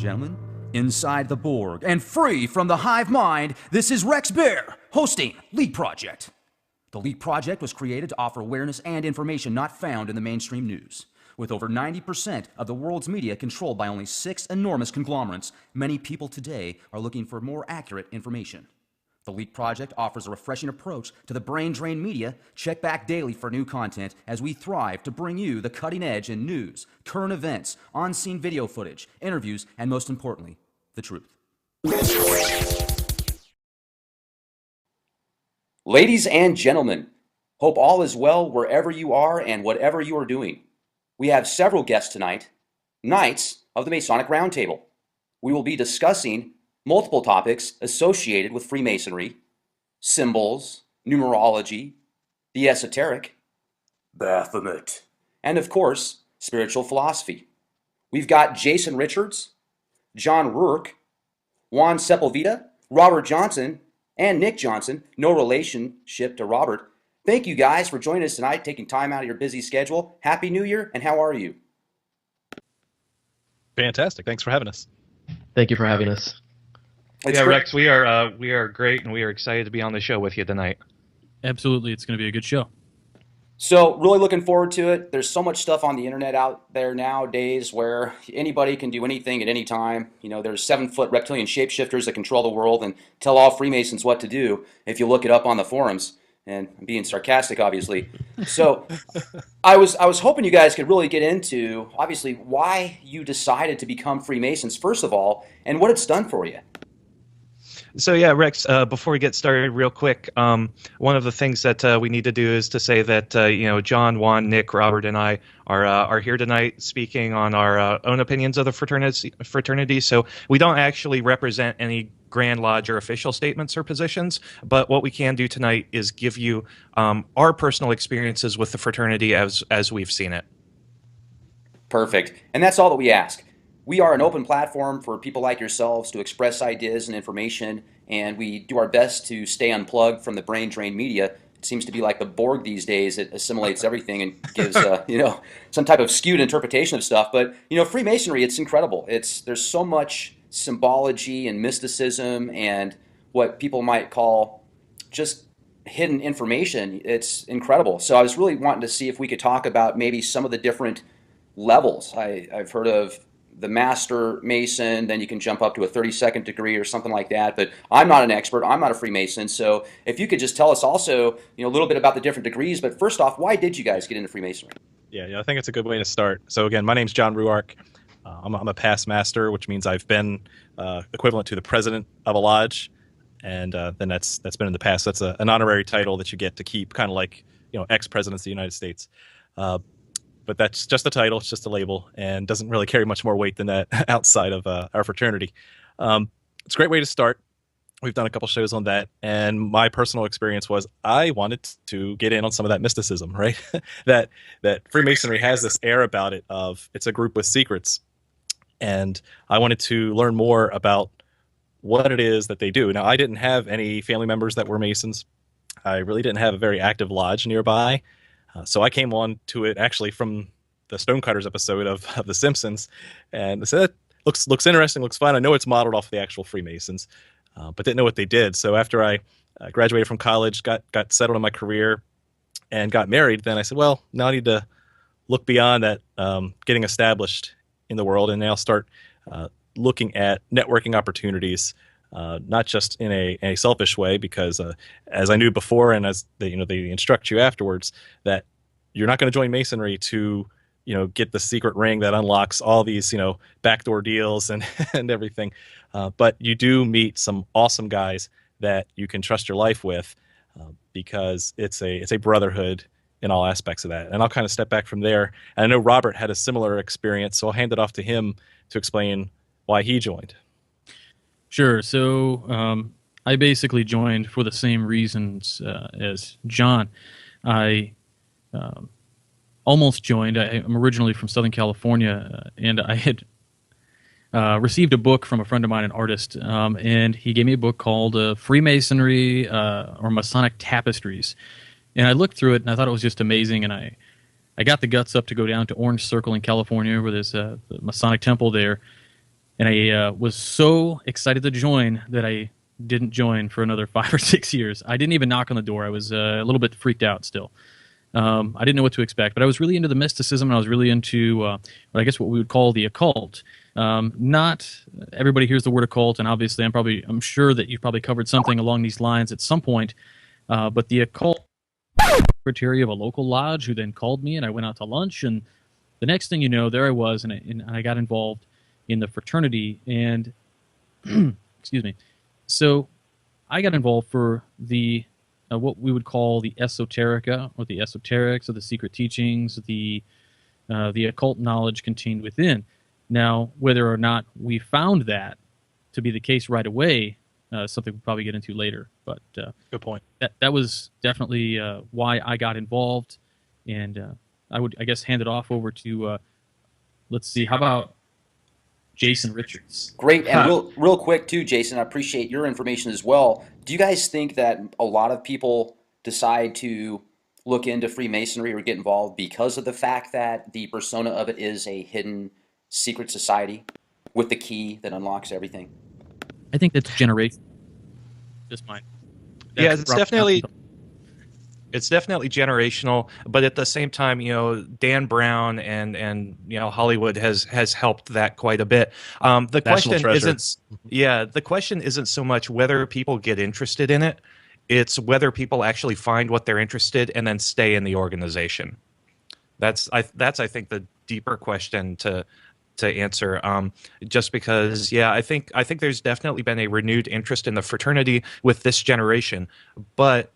gentlemen, inside the Borg and free from the hive mind, this is Rex Bear hosting Leap Project. The Leap Project was created to offer awareness and information not found in the mainstream news. With over 90% of the world's media controlled by only 6 enormous conglomerates, many people today are looking for more accurate information. The Leak Project offers a refreshing approach to the brain-drained media. Check back daily for new content as we thrive to bring you the cutting edge in news, current events, on-scene video footage, interviews, and most importantly, the truth. Ladies and gentlemen, hope all is well wherever you are and whatever you are doing. We have several guests tonight, Knights of the Masonic Roundtable. We will be discussing multiple topics associated with Freemasonry, symbols, numerology, the Esoteric, Baphomet, and of course, spiritual philosophy. We've got Jason Richards, Jon Ruark, Juan Sepulveda, Robert Johnson, and Nick Johnson, no relationship to Robert. Thank you guys for joining us tonight, taking time out of your busy schedule. Happy New Year, and how are you? Fantastic. Thanks for having us. Thank you for having us. Yeah, Rex, we are great, and we are excited to be on the show with you tonight. Absolutely, it's going to be a good show. So, really looking forward to it. There's so much stuff on the internet out there nowadays where anybody can do anything at any time. You know, there's 7-foot reptilian shapeshifters that control the world and tell all Freemasons what to do if you look it up on the forums. And I'm being sarcastic, obviously. So, I was hoping you guys could really get into, obviously, why you decided to become Freemasons, first of all, and what it's done for you. So yeah, Rex, before we get started real quick, one of the things that we need to do is to say that, John, Juan, Nick, Robert, and I are here tonight speaking on our own opinions of the fraternity. So we don't actually represent any Grand Lodge or official statements or positions, but what we can do tonight is give you our personal experiences with the fraternity as we've seen it. Perfect. And that's all that we ask. We are an open platform for people like yourselves to express ideas and information, and we do our best to stay unplugged from the brain-drained media. It seems to be like the Borg these days. It assimilates everything and gives, some type of skewed interpretation of stuff. But, Freemasonry, it's incredible. There's so much symbology and mysticism and what people might call just hidden information. It's incredible. So I was really wanting to see if we could talk about maybe some of the different levels. I've heard of the Master Mason, then you can jump up to a 32nd degree or something like that. But I'm not an expert. I'm not a Freemason. So if you could just tell us also, a little bit about the different degrees. But first off, why did you guys get into Freemasonry? Yeah, I think it's a good way to start. So again, my name's Jon Ruark. I'm a past master, which means I've been equivalent to the president of a lodge. And then that's been in the past. That's an honorary title that you get to keep, kind of like, ex-presidents of the United States. But that's just a title, it's just a label, and doesn't really carry much more weight than that outside of our fraternity. It's a great way to start. We've done a couple shows on that, and my personal experience was I wanted to get in on some of that mysticism, right? that Freemasonry has this air about it of it's a group with secrets, and I wanted to learn more about what it is that they do. Now, I didn't have any family members that were Masons. I really didn't have a very active lodge nearby. So I came on to it actually from the Stonecutters episode of The Simpsons, and I said, looks interesting, looks fun. I know it's modeled off the actual Freemasons, but didn't know what they did. So after I graduated from college, got settled in my career, and got married, then I said, well, now I need to look beyond that, getting established in the world, and now start looking at networking opportunities. Not just in a selfish way, because as I knew before, and as they instruct you afterwards, that you're not going to join Masonry to get the secret ring that unlocks all these backdoor deals and and everything, but you do meet some awesome guys that you can trust your life with, because it's a brotherhood in all aspects of that. And I'll kind of step back from there. And I know Robert had a similar experience, so I'll hand it off to him to explain why he joined. Sure. So I basically joined for the same reasons as John. I almost joined. I'm originally from Southern California, and I had received a book from a friend of mine, an artist, and he gave me a book called Freemasonry or Masonic Tapestries. And I looked through it, and I thought it was just amazing, and I got the guts up to go down to Orange Circle in California, where there's the Masonic Temple there. and I was so excited to join that I didn't join for another 5 or 6 years. I didn't even knock on the door. I was a little bit freaked out still. I didn't know what to expect, but I was really into the mysticism, and I was really into what we would call the occult. Not everybody hears the word occult, and obviously I'm sure that you've probably covered something along these lines at some point, but the occult secretary of a local lodge who then called me, and I went out to lunch, and the next thing you know, there I was, and I got involved in the fraternity, and excuse me. So I got involved for the what we would call the esoterica, or the esoterics, or the secret teachings, the occult knowledge contained within. Now, whether or not we found that to be the case right away, something we'll probably get into later. But good point. That was definitely why I got involved, and I would, I guess, hand it off over to let's see, how about Jason Richards? Great, and real quick too, Jason, I appreciate your information as well. Do you guys think that a lot of people decide to look into Freemasonry or get involved because of the fact that the persona of it is a hidden secret society with the key that unlocks everything? I think that's generation. Just mine. Yeah, it's definitely generational, but at the same time, Dan Brown and Hollywood has helped that quite a bit. The question isn't so much whether people get interested in it; it's whether people actually find what they're interested and then stay in the organization. That's I think the deeper question to answer. Just because, I think there's definitely been a renewed interest in the fraternity with this generation, but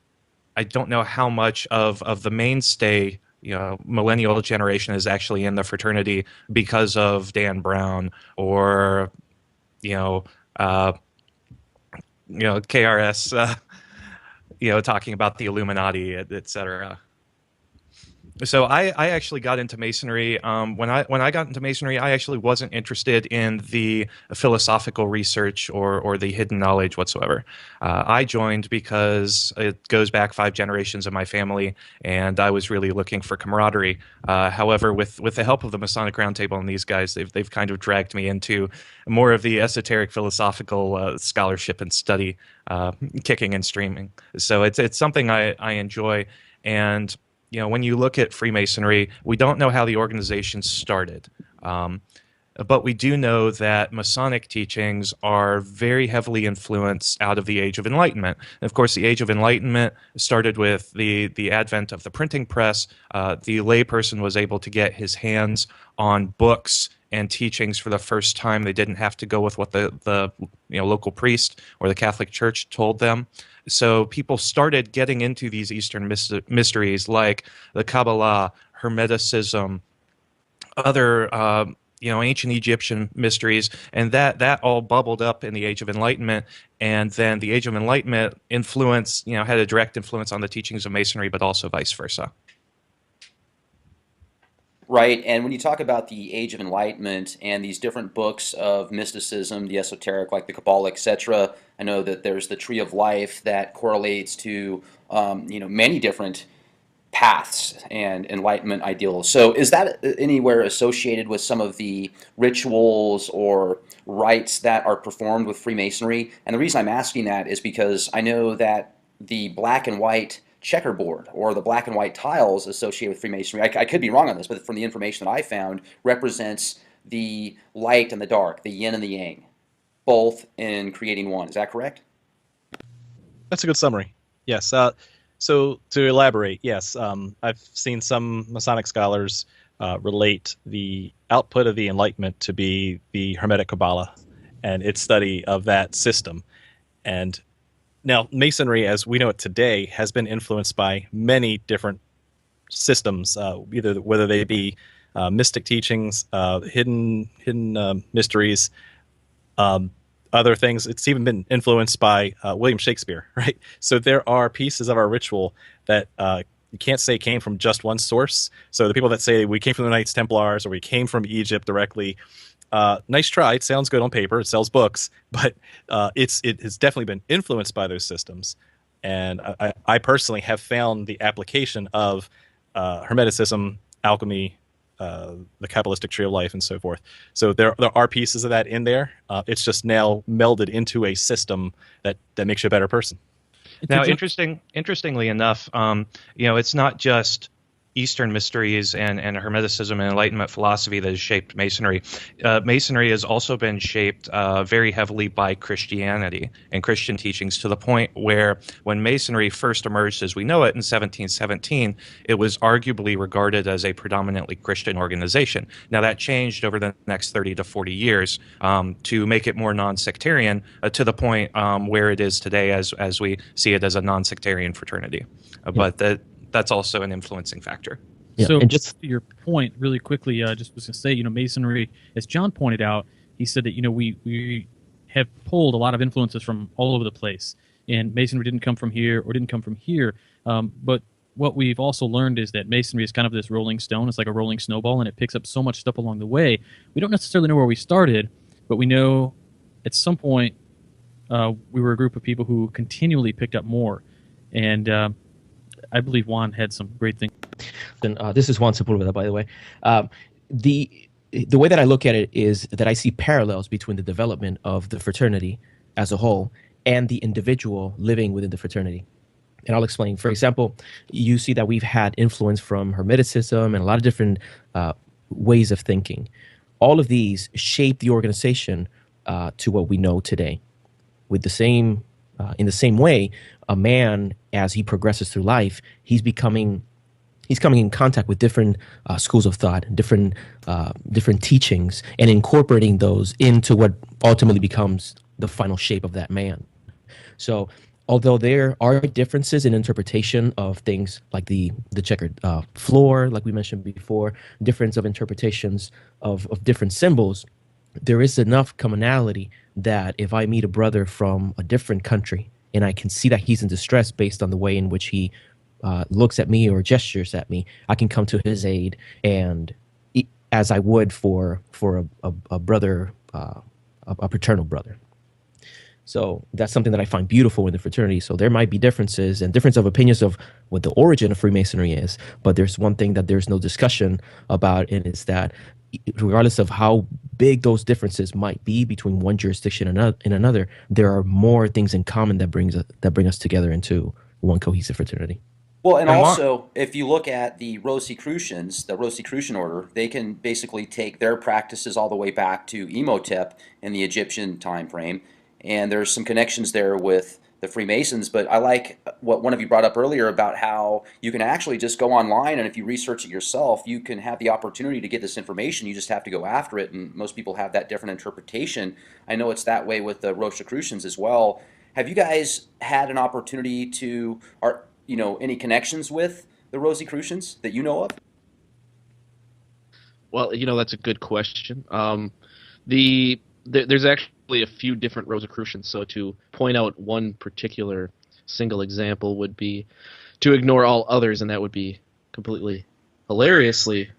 I don't know how much of the mainstay, millennial generation is actually in the fraternity because of Dan Brown or, KRS, talking about the Illuminati, et cetera. So I actually got into Masonry. When I got into Masonry, I actually wasn't interested in the philosophical research or the hidden knowledge whatsoever. I joined because it goes back 5 generations of my family, and I was really looking for camaraderie. However, with the help of the Masonic Roundtable and these guys, they've kind of dragged me into more of the esoteric philosophical scholarship and study, kicking and streaming. So it's something I enjoy. And when you look at Freemasonry, we don't know how the organization started, but we do know that Masonic teachings are very heavily influenced out of the Age of Enlightenment. And of course, the Age of Enlightenment started with the advent of the printing press. The layperson was able to get his hands on books and teachings for the first time. They didn't have to go with what the local priest or the Catholic Church told them. So people started getting into these Eastern mysteries like the Kabbalah, Hermeticism, other ancient Egyptian mysteries, and that all bubbled up in the Age of Enlightenment. And then the Age of Enlightenment had a direct influence on the teachings of Masonry, but also vice versa. Right, and when you talk about the Age of Enlightenment and these different books of mysticism, the esoteric, like the Kabbalah, etc., I know that there's the Tree of Life that correlates to many different paths and enlightenment ideals. So is that anywhere associated with some of the rituals or rites that are performed with Freemasonry? And the reason I'm asking that is because I know that the black and white checkerboard or the black and white tiles associated with Freemasonry, I could be wrong on this, but from the information that I found, represents the light and the dark, the yin and the yang, both in creating one. Is that correct? That's a good summary. Yes. So to elaborate, yes, I've seen some Masonic scholars relate the output of the Enlightenment to be the Hermetic Kabbalah and its study of that system. And now, Masonry, as we know it today, has been influenced by many different systems, whether they be mystic teachings, hidden mysteries, other things. It's even been influenced by William Shakespeare, right? So there are pieces of our ritual that you can't say came from just one source. So the people that say we came from the Knights Templars or we came from Egypt directly, nice try. It sounds good on paper. It sells books, but it has definitely been influenced by those systems. And I personally have found the application of Hermeticism, alchemy, the Kabbalistic tree of life and so forth. So there are pieces of that in there. It's just now melded into a system that makes you a better person. Now, interestingly enough, it's not just Eastern mysteries and Hermeticism and Enlightenment philosophy that has shaped Masonry. Masonry has also been shaped very heavily by Christianity and Christian teachings, to the point where when Masonry first emerged as we know it in 1717, it was arguably regarded as a predominantly Christian organization. Now, that changed over the next 30 to 40 years to make it more non-sectarian, to the point where it is today as we see it as a non-sectarian fraternity. But that's also an influencing factor. Yeah, so, and just to your point, really quickly, just was going to say, Masonry, as John pointed out, he said that we have pulled a lot of influences from all over the place, and Masonry didn't come from here or didn't come from here. But what we've also learned is that Masonry is kind of this rolling stone. It's like a rolling snowball, and it picks up so much stuff along the way. We don't necessarily know where we started, but we know at some point we were a group of people who continually picked up more, and I believe Juan had some great things. And this is Juan Sepulveda, by the way. The way that I look at it is that I see parallels between the development of the fraternity as a whole and the individual living within the fraternity. And I'll explain. For example, you see that we've had influence from Hermeticism and a lot of different ways of thinking. All of these shape the organization to what we know today. With the same, in the same way, a man, as he progresses through life, he's coming in contact with different schools of thought, different teachings, and incorporating those into what ultimately becomes the final shape of that man. So, although there are differences in interpretation of things like the checkered floor, like we mentioned before, difference of interpretations of different symbols, there is enough commonality that if I meet a brother from a different country and I can see that he's in distress based on the way in which he looks at me or gestures at me, I can come to his aid, and as I would for a brother, a paternal brother. So that's something that I find beautiful in the fraternity. So there might be differences and difference of opinions of what the origin of Freemasonry is, but there's one thing that there's no discussion about, and it's that regardless of how big those differences might be between one jurisdiction and another, there are more things in common that bring us together into one cohesive fraternity. Well, and also, if you look at the Rosicrucians, the Rosicrucian order, they can basically take their practices all the way back to Imhotep in the Egyptian time frame, and there's some connections there with the Freemasons. But I like what one of you brought up earlier about how you can actually just go online, and if you research it yourself, you can have the opportunity to get this information. You just have to go after it, and most people have that different interpretation. I know it's that way with the Rosicrucians as well. Have you guys had an opportunity to, any connections with the Rosicrucians that you know of? Well, that's a good question. There's actually a few different Rosicrucians, so to point out one particular single example would be to ignore all others, and that would be completely hilariously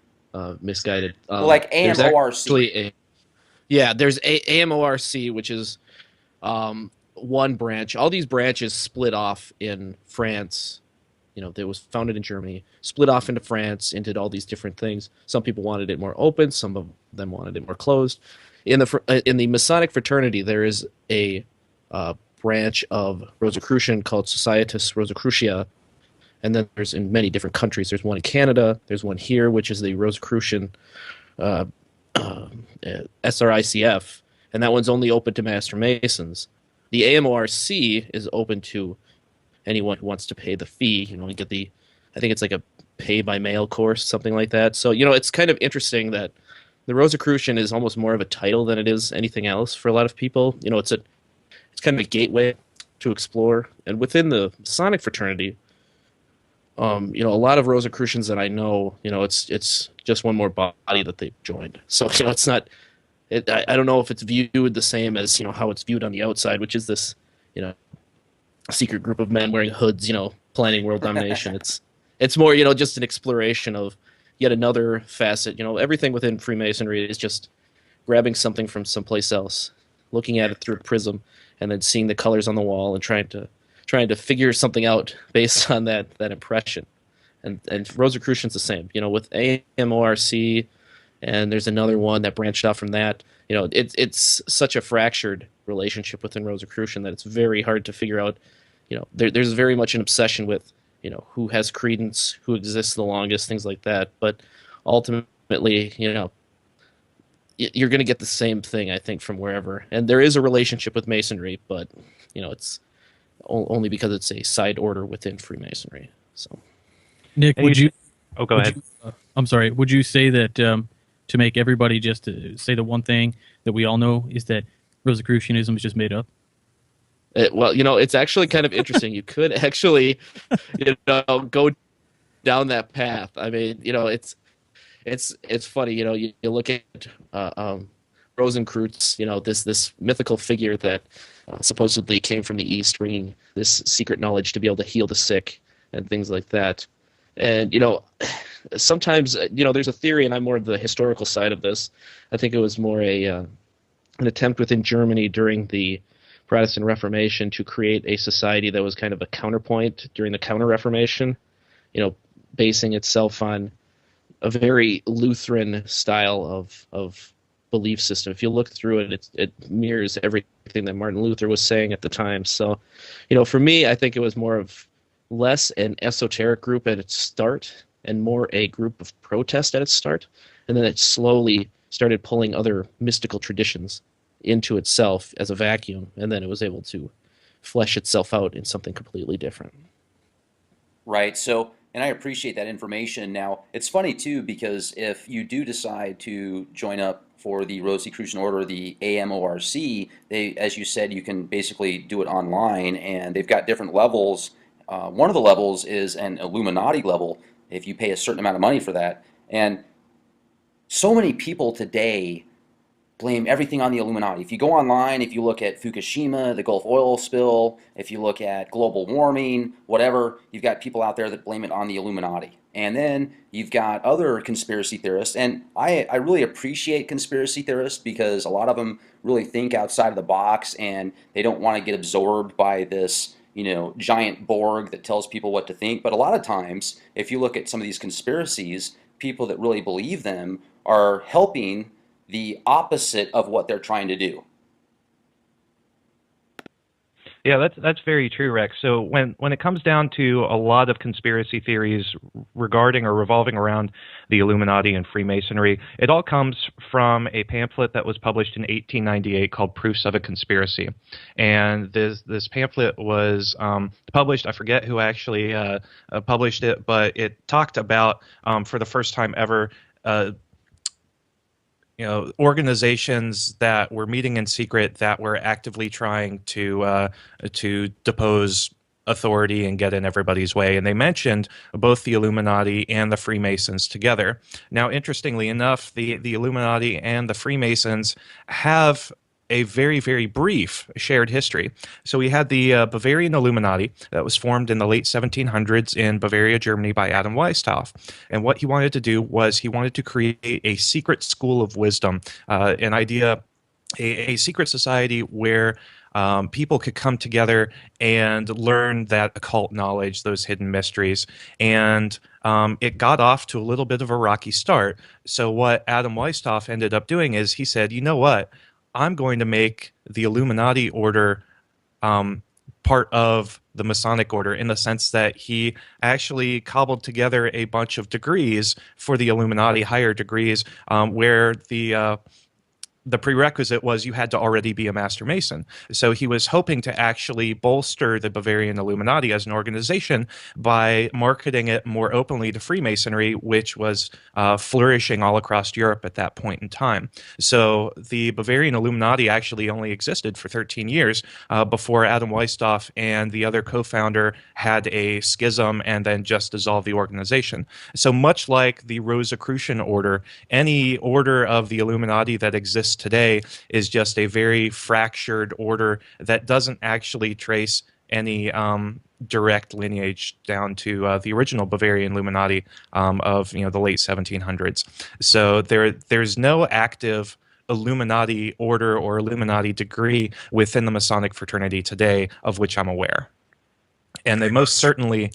misguided. Like AMORC. There's AMORC, which is one branch. All these branches split off in France. It was founded in Germany, split off into France, into all these different things. Some people wanted it more open, some of them wanted it more closed. In the Masonic fraternity, there is a branch of Rosicrucian called Societas Rosicrucia, and then there's in many different countries. There's one in Canada, there's one here, which is the Rosicrucian SRICF, and that one's only open to Master Masons. The AMORC is open to anyone who wants to pay the fee. You get I think it's like a pay-by-mail course, something like that. So, it's kind of interesting that the Rosicrucian is almost more of a title than it is anything else for a lot of people. It's kind of a gateway to explore. And within the Masonic fraternity, a lot of Rosicrucians that I know, it's just one more body that they've joined. So, it's not. I don't know if it's viewed the same as how it's viewed on the outside, which is this secret group of men wearing hoods, planning world domination. It's more just an exploration of yet another facet. Everything within Freemasonry is just grabbing something from someplace else, looking at it through a prism, and then seeing the colors on the wall and trying to figure something out based on that impression. And Rosicrucian's the same. You know, with AMORC, and there's another one that branched out from that. You know, it's such a fractured relationship within Rosicrucian that it's very hard to figure out. You know, there's very much an obsession with, you know, who has credence, who exists the longest, things like that. But ultimately, you know, you're going to get the same thing, I think, from wherever. And there is a relationship with Masonry, but, you know, it's only because it's a side order within Freemasonry. So, Nick, And would you? Oh, go ahead. I'm sorry. Would you say that to make everybody just to say the one thing that we all know is that Rosicrucianism is just made up? Well, you know, it's actually kind of interesting. You could actually, you know, go down that path. I mean, you know, it's funny. You know, you look at Rosenkreutz, you know, this mythical figure that supposedly came from the East, bringing this secret knowledge to be able to heal the sick and things like that. And, you know, sometimes, you know, there's a theory, and I'm more of the historical side of this. I think it was more an attempt within Germany during the Protestant Reformation to create a society that was kind of a counterpoint during the Counter-Reformation, you know, basing itself on a very Lutheran style of belief system. If you look through it, it mirrors everything that Martin Luther was saying at the time. So, you know, for me, I think it was more of less an esoteric group at its start and more a group of protest at its start. And then it slowly started pulling other mystical traditions into itself as a vacuum. And then it was able to flesh itself out in something completely different. Right. So, and I appreciate that information. Now, it's funny too, because if you do decide to join up for the Rosicrucian Order, the AMORC, they, as you said, you can basically do it online, and they've got different levels. One of the levels is an Illuminati level, if you pay a certain amount of money for that. And so many people today blame everything on the Illuminati. If you go online, if you look at Fukushima, the Gulf oil spill, if you look at global warming, whatever, you've got people out there that blame it on the Illuminati. And then you've got other conspiracy theorists, and I really appreciate conspiracy theorists because a lot of them really think outside of the box, and they don't want to get absorbed by this, you know, giant Borg that tells people what to think. But a lot of times, if you look at some of these conspiracies, people that really believe them are helping the opposite of what they're trying to do. Yeah, that's very true, Rex. So when it comes down to a lot of conspiracy theories regarding or revolving around the Illuminati and Freemasonry, it all comes from a pamphlet that was published in 1898 called Proofs of a Conspiracy. And this pamphlet was published, I forget who actually published it, but it talked about, for the first time ever, you know, organizations that were meeting in secret that were actively trying to depose authority and get in everybody's way. And they mentioned both the Illuminati and the Freemasons together. Now, interestingly enough, the Illuminati and the Freemasons have a very, very brief shared history. So we had the Bavarian Illuminati that was formed in the late 1700s in Bavaria, Germany by Adam Weishaupt. And what he wanted to do was he wanted to create a secret school of wisdom, an idea, a secret society where people could come together and learn that occult knowledge, those hidden mysteries. And it got off to a little bit of a rocky start. So what Adam Weishaupt ended up doing is he said, you know what? I'm going to make the Illuminati order part of the Masonic order, in the sense that he actually cobbled together a bunch of degrees for the Illuminati, higher degrees, where the prerequisite was you had to already be a Master Mason. So he was hoping to actually bolster the Bavarian Illuminati as an organization by marketing it more openly to Freemasonry, which was flourishing all across Europe at that point in time. So the Bavarian Illuminati actually only existed for 13 years before Adam Weishaupt and the other co-founder had a schism and then just dissolved the organization. So much like the Rosicrucian order, any order of the Illuminati that exists today is just a very fractured order that doesn't actually trace any direct lineage down to the original Bavarian Illuminati of the late 1700s. So there's no active Illuminati order or Illuminati degree within the Masonic fraternity today of which I'm aware. And they most certainly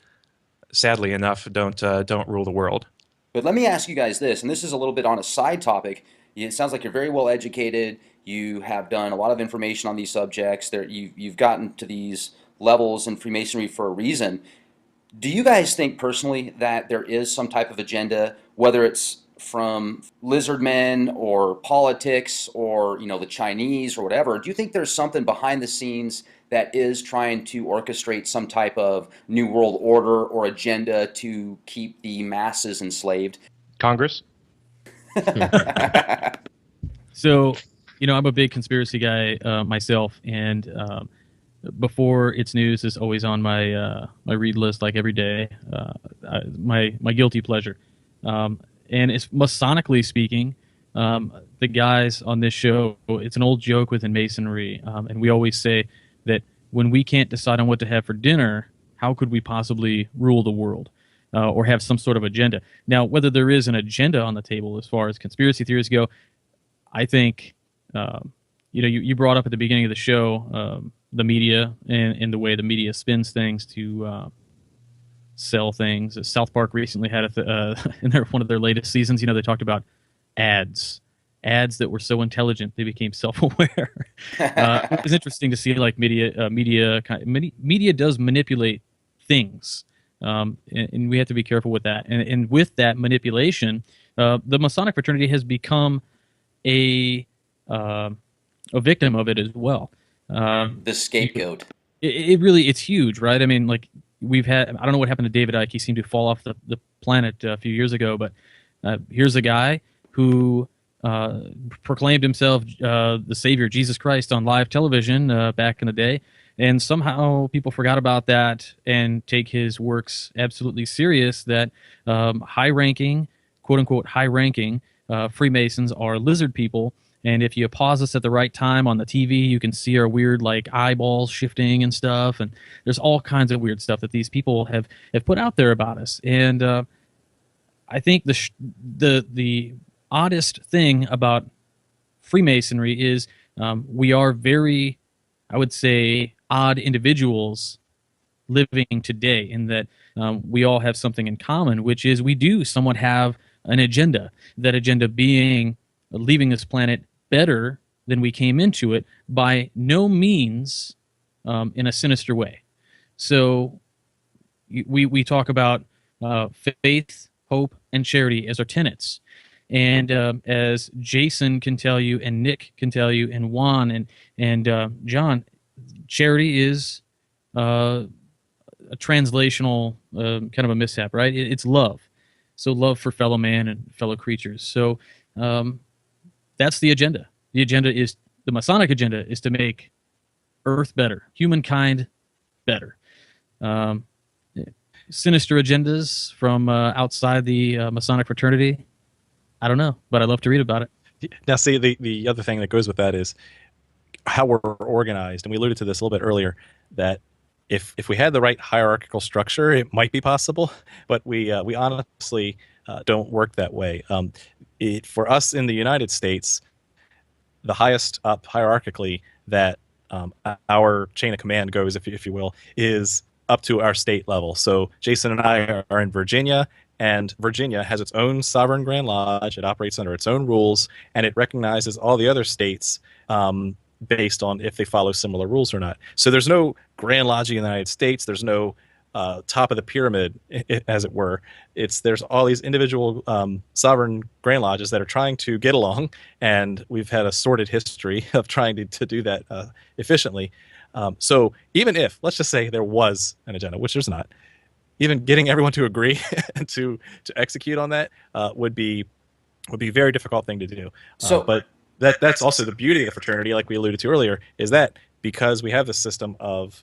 sadly enough, don't rule the world. But let me ask you guys this, and this is a little bit on a side topic. It sounds like you're very well educated. You have done a lot of information on these subjects. You've gotten to these levels in Freemasonry for a reason. Do you guys think personally that there is some type of agenda, whether it's from lizard men or politics or the Chinese or whatever? Do you think there's something behind the scenes that is trying to orchestrate some type of new world order or agenda to keep the masses enslaved? Congress? So, I'm a big conspiracy guy myself, and before it's news is always on my my read list, like every day. My guilty pleasure, and it's Masonically speaking. The guys on this show, it's an old joke within Masonry, and we always say that when we can't decide on what to have for dinner, how could we possibly rule the world or have some sort of agenda? Now, whether there is an agenda on the table as far as conspiracy theories go, I think, you brought up at the beginning of the show the media and the way the media spins things to sell things. South Park recently had in one of their latest seasons, they talked about ads that were so intelligent they became self-aware. It was interesting to see like media does manipulate things, and we have to be careful with that. And with that manipulation, the Masonic fraternity has become a victim of it as well. The scapegoat. It's huge, right? I mean, like I don't know what happened to David Icke. He seemed to fall off the planet a few years ago, but here's a guy who proclaimed himself the Savior, Jesus Christ, on live television back in the day, and somehow people forgot about that and take his works absolutely serious, that high-ranking, quote-unquote high-ranking Freemasons are lizard people, and if you pause us at the right time on the TV, you can see our weird like eyeballs shifting and stuff, and there's all kinds of weird stuff that these people have put out there about us. And I think the oddest thing about Freemasonry is we are very, I would say, odd individuals living today, in that we all have something in common, which is we do somewhat have an agenda. That agenda being leaving this planet better than we came into it, by no means in a sinister way. So we talk about faith, hope, and charity as our tenets. And as Jason can tell you, and Nick can tell you, and Juan and John, charity is a translational kind of a mishap, right? It's love. So love for fellow man and fellow creatures. So that's the agenda. The Masonic agenda is to make Earth better, humankind better. Sinister agendas from outside the Masonic fraternity, I don't know, but I'd love to read about it. Now, see, the other thing that goes with that is how we're organized, and we alluded to this a little bit earlier, that if we had the right hierarchical structure, it might be possible, but we honestly don't work that way. For us in the United States, the highest up hierarchically that our chain of command goes, if you will, is up to our state level. So Jason and I are in Virginia, and Virginia has its own sovereign Grand Lodge. It operates under its own rules, and it recognizes all the other states based on if they follow similar rules or not. So there's no Grand Lodge in the United States. There's no top of the pyramid, as it were. There's all these individual sovereign Grand Lodges that are trying to get along, and we've had a sordid history of trying to do that efficiently. So even if, let's just say there was an agenda, which there's not, even getting everyone to agree and to execute on that would be a very difficult thing to do. But that's also the beauty of the fraternity, like we alluded to earlier, is that because we have this system of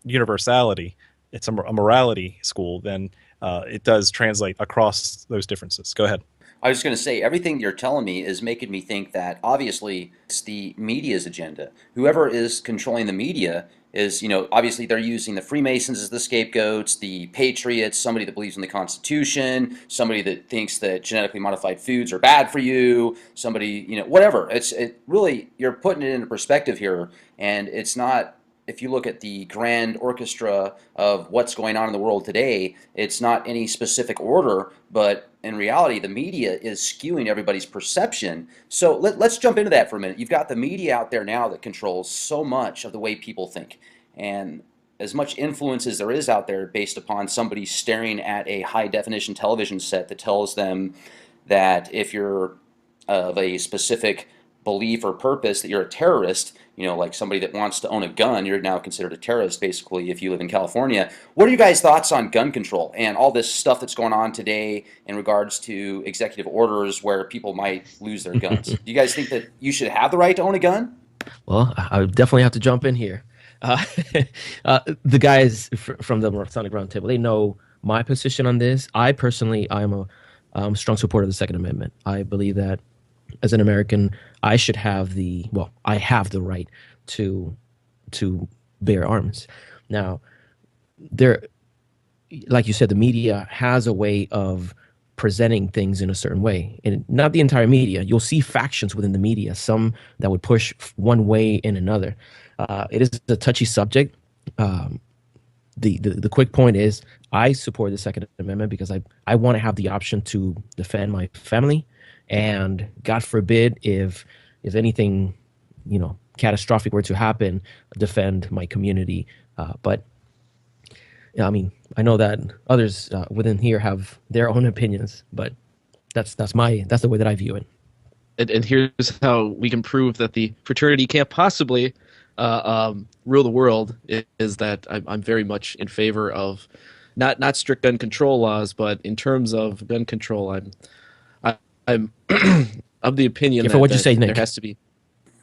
universality, it's a morality school, then it does translate across those differences. Go ahead. I was going to say, everything you're telling me is making me think that obviously it's the media's agenda. Whoever is controlling the media is, obviously they're using the Freemasons as the scapegoats, the Patriots, somebody that believes in the Constitution, somebody that thinks that genetically modified foods are bad for you, somebody, whatever. It really, you're putting it into perspective here, and it's not if you look at the grand orchestra of what's going on in the world today, it's not any specific order, but in reality, the media is skewing everybody's perception. So let's jump into that for a minute. You've got the media out there now that controls so much of the way people think. And as much influence as there is out there based upon somebody staring at a high-definition television set that tells them that if you're of a specific belief or purpose that you're a terrorist, like somebody that wants to own a gun, you're now considered a terrorist, basically, if you live in California. What are you guys' thoughts on gun control and all this stuff that's going on today in regards to executive orders where people might lose their guns? Do you guys think that you should have the right to own a gun? Well, I would definitely have to jump in here. The guys from the Masonic Roundtable, they know my position on this. I personally, I'm a strong supporter of the Second Amendment. I believe that as an American, I should have I have the right to bear arms. Now, like you said, the media has a way of presenting things in a certain way, and not the entire media. You'll see factions within the media, some that would push one way and another. It is a touchy subject. The quick point is I support the Second Amendment because I want to have the option to defend my family, and God forbid if anything catastrophic were to happen, defend my community. But I mean, I know that others within here have their own opinions, but that's the way that I view it. And here's how we can prove that the fraternity can't possibly rule the world. Is that I'm very much in favor of not strict gun control laws, but in terms of gun control, I'm of the opinion what'd you say, Nick? There has to be.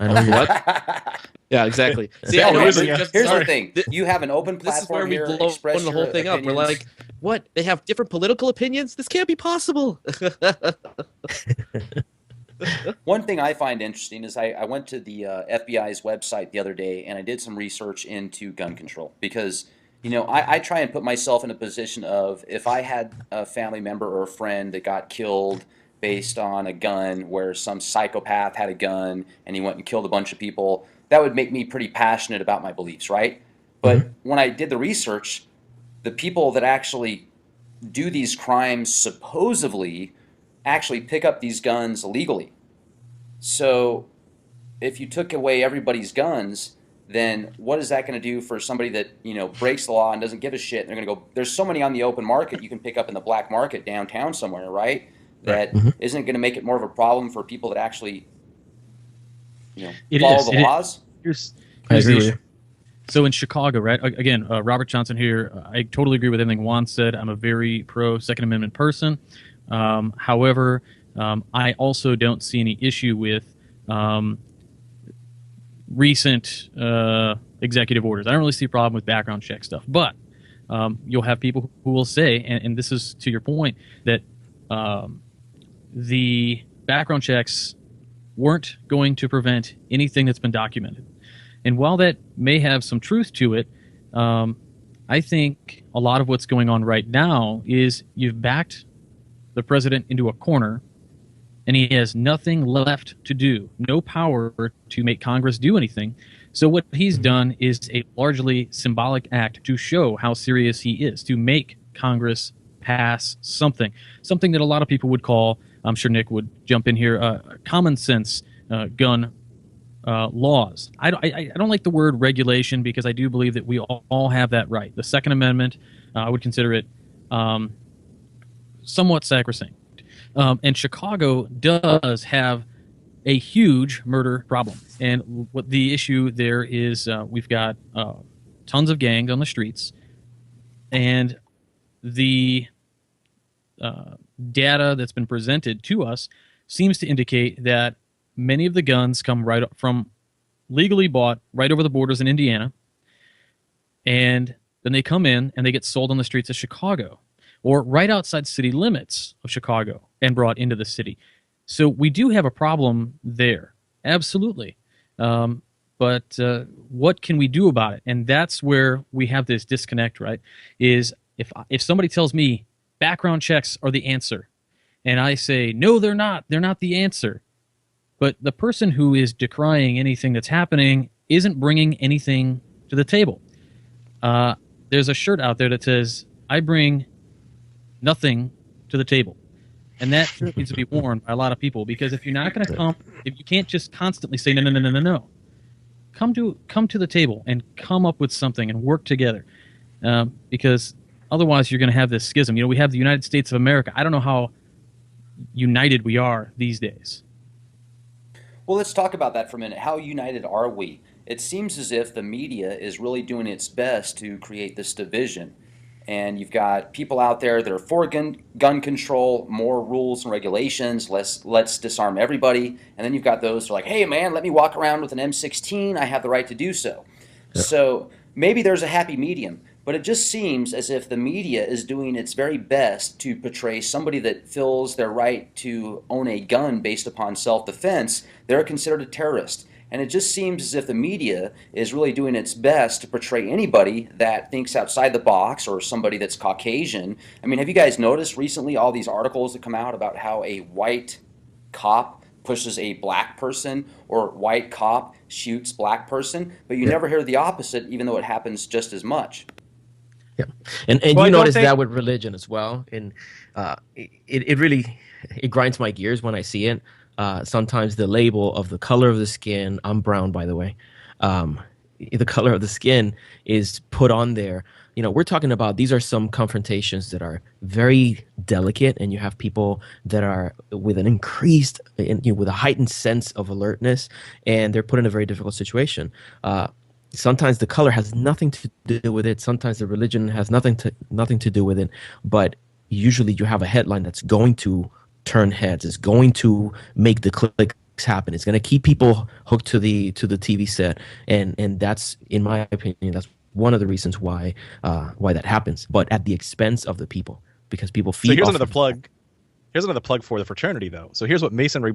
I know what? Yeah, exactly. See, Here's the thing. You have an open This is where platform we here. blow Express the whole your thing up. We're opinions. like, what? They have different political opinions? This can't be possible. One thing I find interesting is I went to the FBI's website the other day and I did some research into gun control because, I try and put myself in a position of if I had a family member or a friend that got killed based on a gun where some psychopath had a gun and he went and killed a bunch of people, that would make me pretty passionate about my beliefs, right? But when I did the research, the people that actually do these crimes supposedly actually pick up these guns illegally. So if you took away everybody's guns, then what is that going to do for somebody that breaks the law and doesn't give a shit? And they're going to go, there's so many on the open market you can pick up in the black market downtown somewhere, right? That isn't going to make it more of a problem for people that actually follow the laws. Here's I the agree with issue. you. So in Chicago, right? Again, Robert Johnson here. I totally agree with everything Juan said. I'm a very pro Second Amendment person. However, I also don't see any issue with recent executive orders. I don't really see a problem with background check stuff. But you'll have people who will say, and this is to your point, that the background checks weren't going to prevent anything that's been documented. And while that may have some truth to it, I think a lot of what's going on right now is you've backed the president into a corner and he has nothing left to do, no power to make Congress do anything. So what he's done is a largely symbolic act to show how serious he is, to make Congress pass something that a lot of people would call, I'm sure Nick would jump in here, common sense gun laws. I don't like the word regulation because I do believe that we all have that right. The Second Amendment, I would consider it somewhat sacrosanct. And Chicago does have a huge murder problem. And what the issue there is, we've got tons of gangs on the streets, and the data that's been presented to us seems to indicate that many of the guns come right from legally bought right over the borders in Indiana, and then they come in and they get sold on the streets of Chicago or right outside city limits of Chicago and brought into the city. So we do have a problem there, absolutely. But what can we do about it? And that's where we have this disconnect, right? Is if somebody tells me background checks are the answer, and I say, no, they're not the answer, but the person who is decrying anything that's happening isn't bringing anything to the table. There's a shirt out there that says, "I bring nothing to the table." And that shirt needs to be worn by a lot of people, because if you're not going to come, if you can't just constantly say no, no, no, no, no, no, come to the table and come up with something and work together, because otherwise you're going to have this schism. You know, we have the United States of America. I don't know how united we are these days. Well, let's talk about that for a minute. How united are we? It seems as if the media is really doing its best to create this division. And you've got people out there that are for gun control, more rules and regulations, let's disarm everybody. And then you've got those who are like, hey man, let me walk around with an M16, I have the right to do so. Yeah. So maybe there's a happy medium, but it just seems as if the media is doing its very best to portray somebody that feels their right to own a gun based upon self-defense, they're considered a terrorist. And it just seems as if the media is really doing its best to portray anybody that thinks outside the box, or somebody that's Caucasian. I mean, have you guys noticed recently all these articles that come out about how a white cop pushes a black person, or white cop shoots black person, but you never hear the opposite, even though it happens just as much. Yeah, and well, you notice that with religion as well, and it really grinds my gears when I see it. Sometimes the label of the color of the skin, I'm brown by the way, the color of the skin is put on there. You know, we're talking about, these are some confrontations that are very delicate, and you have people that are with an increased, with a heightened sense of alertness, and they're put in a very difficult situation. Sometimes the color has nothing to do with it. Sometimes the religion has nothing to do with it. But usually you have a headline that's going to turn heads. It's going to make the clicks happen. It's going to keep people hooked to the TV set, and that's, in my opinion, that's one of the reasons why that happens. But at the expense of the people, because people feed. So here's another plug. Here's another plug for the fraternity, though. So here's what Masonry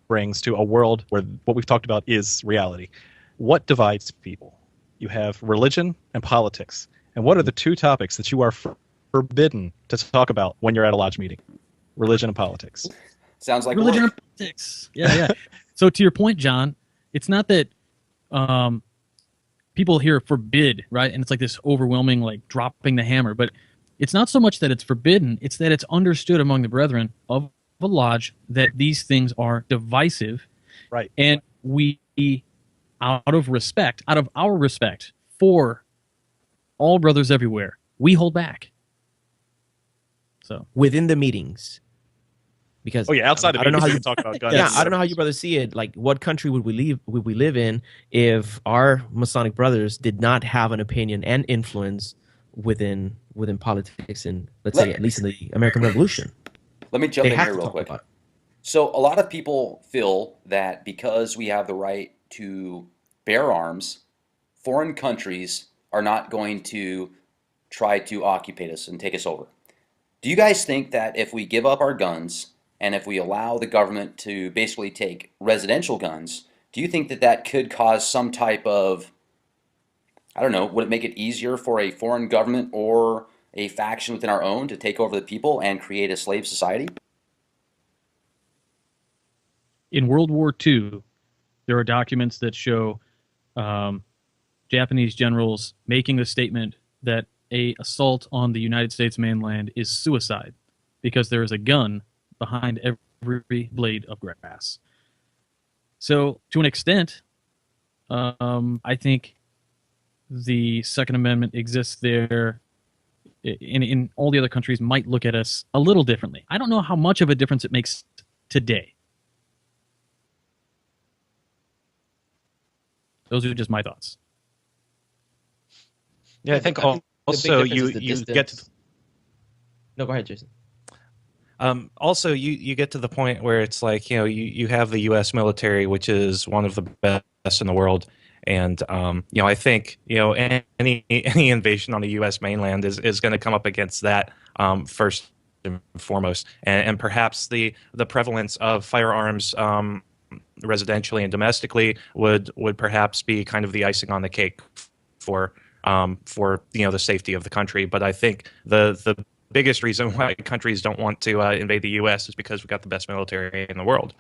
brings to a world where what we've talked about is reality. What divides people? You have religion and politics. And what are the two topics that you are forbidden to talk about when you're at a lodge meeting? Religion and politics. Sounds like religion work. and politics. Yeah. So to your point, John, it's not that people hear forbid, right? And it's like this overwhelming, like dropping the hammer. But it's not so much that it's forbidden, it's that it's understood among the brethren of a lodge that these things are divisive. Right. And we, out of our respect for all brothers everywhere, we hold back. So within the meetings, because outside of I don't know how you talk about guns. Yeah, I don't know how you brothers see it. Like, what country would we live in if our Masonic brothers did not have an opinion and influence within politics, and let's say at least in the American Revolution? Let me jump in here real quick. So a lot of people feel that because we have the right to bear arms, foreign countries are not going to try to occupy us and take us over. Do you guys think that if we give up our guns and if we allow the government to basically take residential guns, do you think that that could cause some type of, I don't know, would it make it easier for a foreign government or a faction within our own to take over the people and create a slave society? In World War II, there are documents that show Japanese generals making the statement that an assault on the United States mainland is suicide because there is a gun behind every blade of grass. So, to an extent, I think the Second Amendment exists there. In all the other countries might look at us a little differently. I don't know how much of a difference it makes today. Those are just my thoughts. Yeah, I think also you get to. No, go ahead, Jason. Also, you get to the point where it's like, you have the U.S. military, which is one of the best in the world, and I think any invasion on the U.S. mainland is going to come up against that first and foremost, and perhaps the prevalence of firearms residentially and domestically would perhaps be kind of the icing on the cake for the safety of the country. But I think the biggest reason why countries don't want to invade the U.S. is because we've got the best military in the world.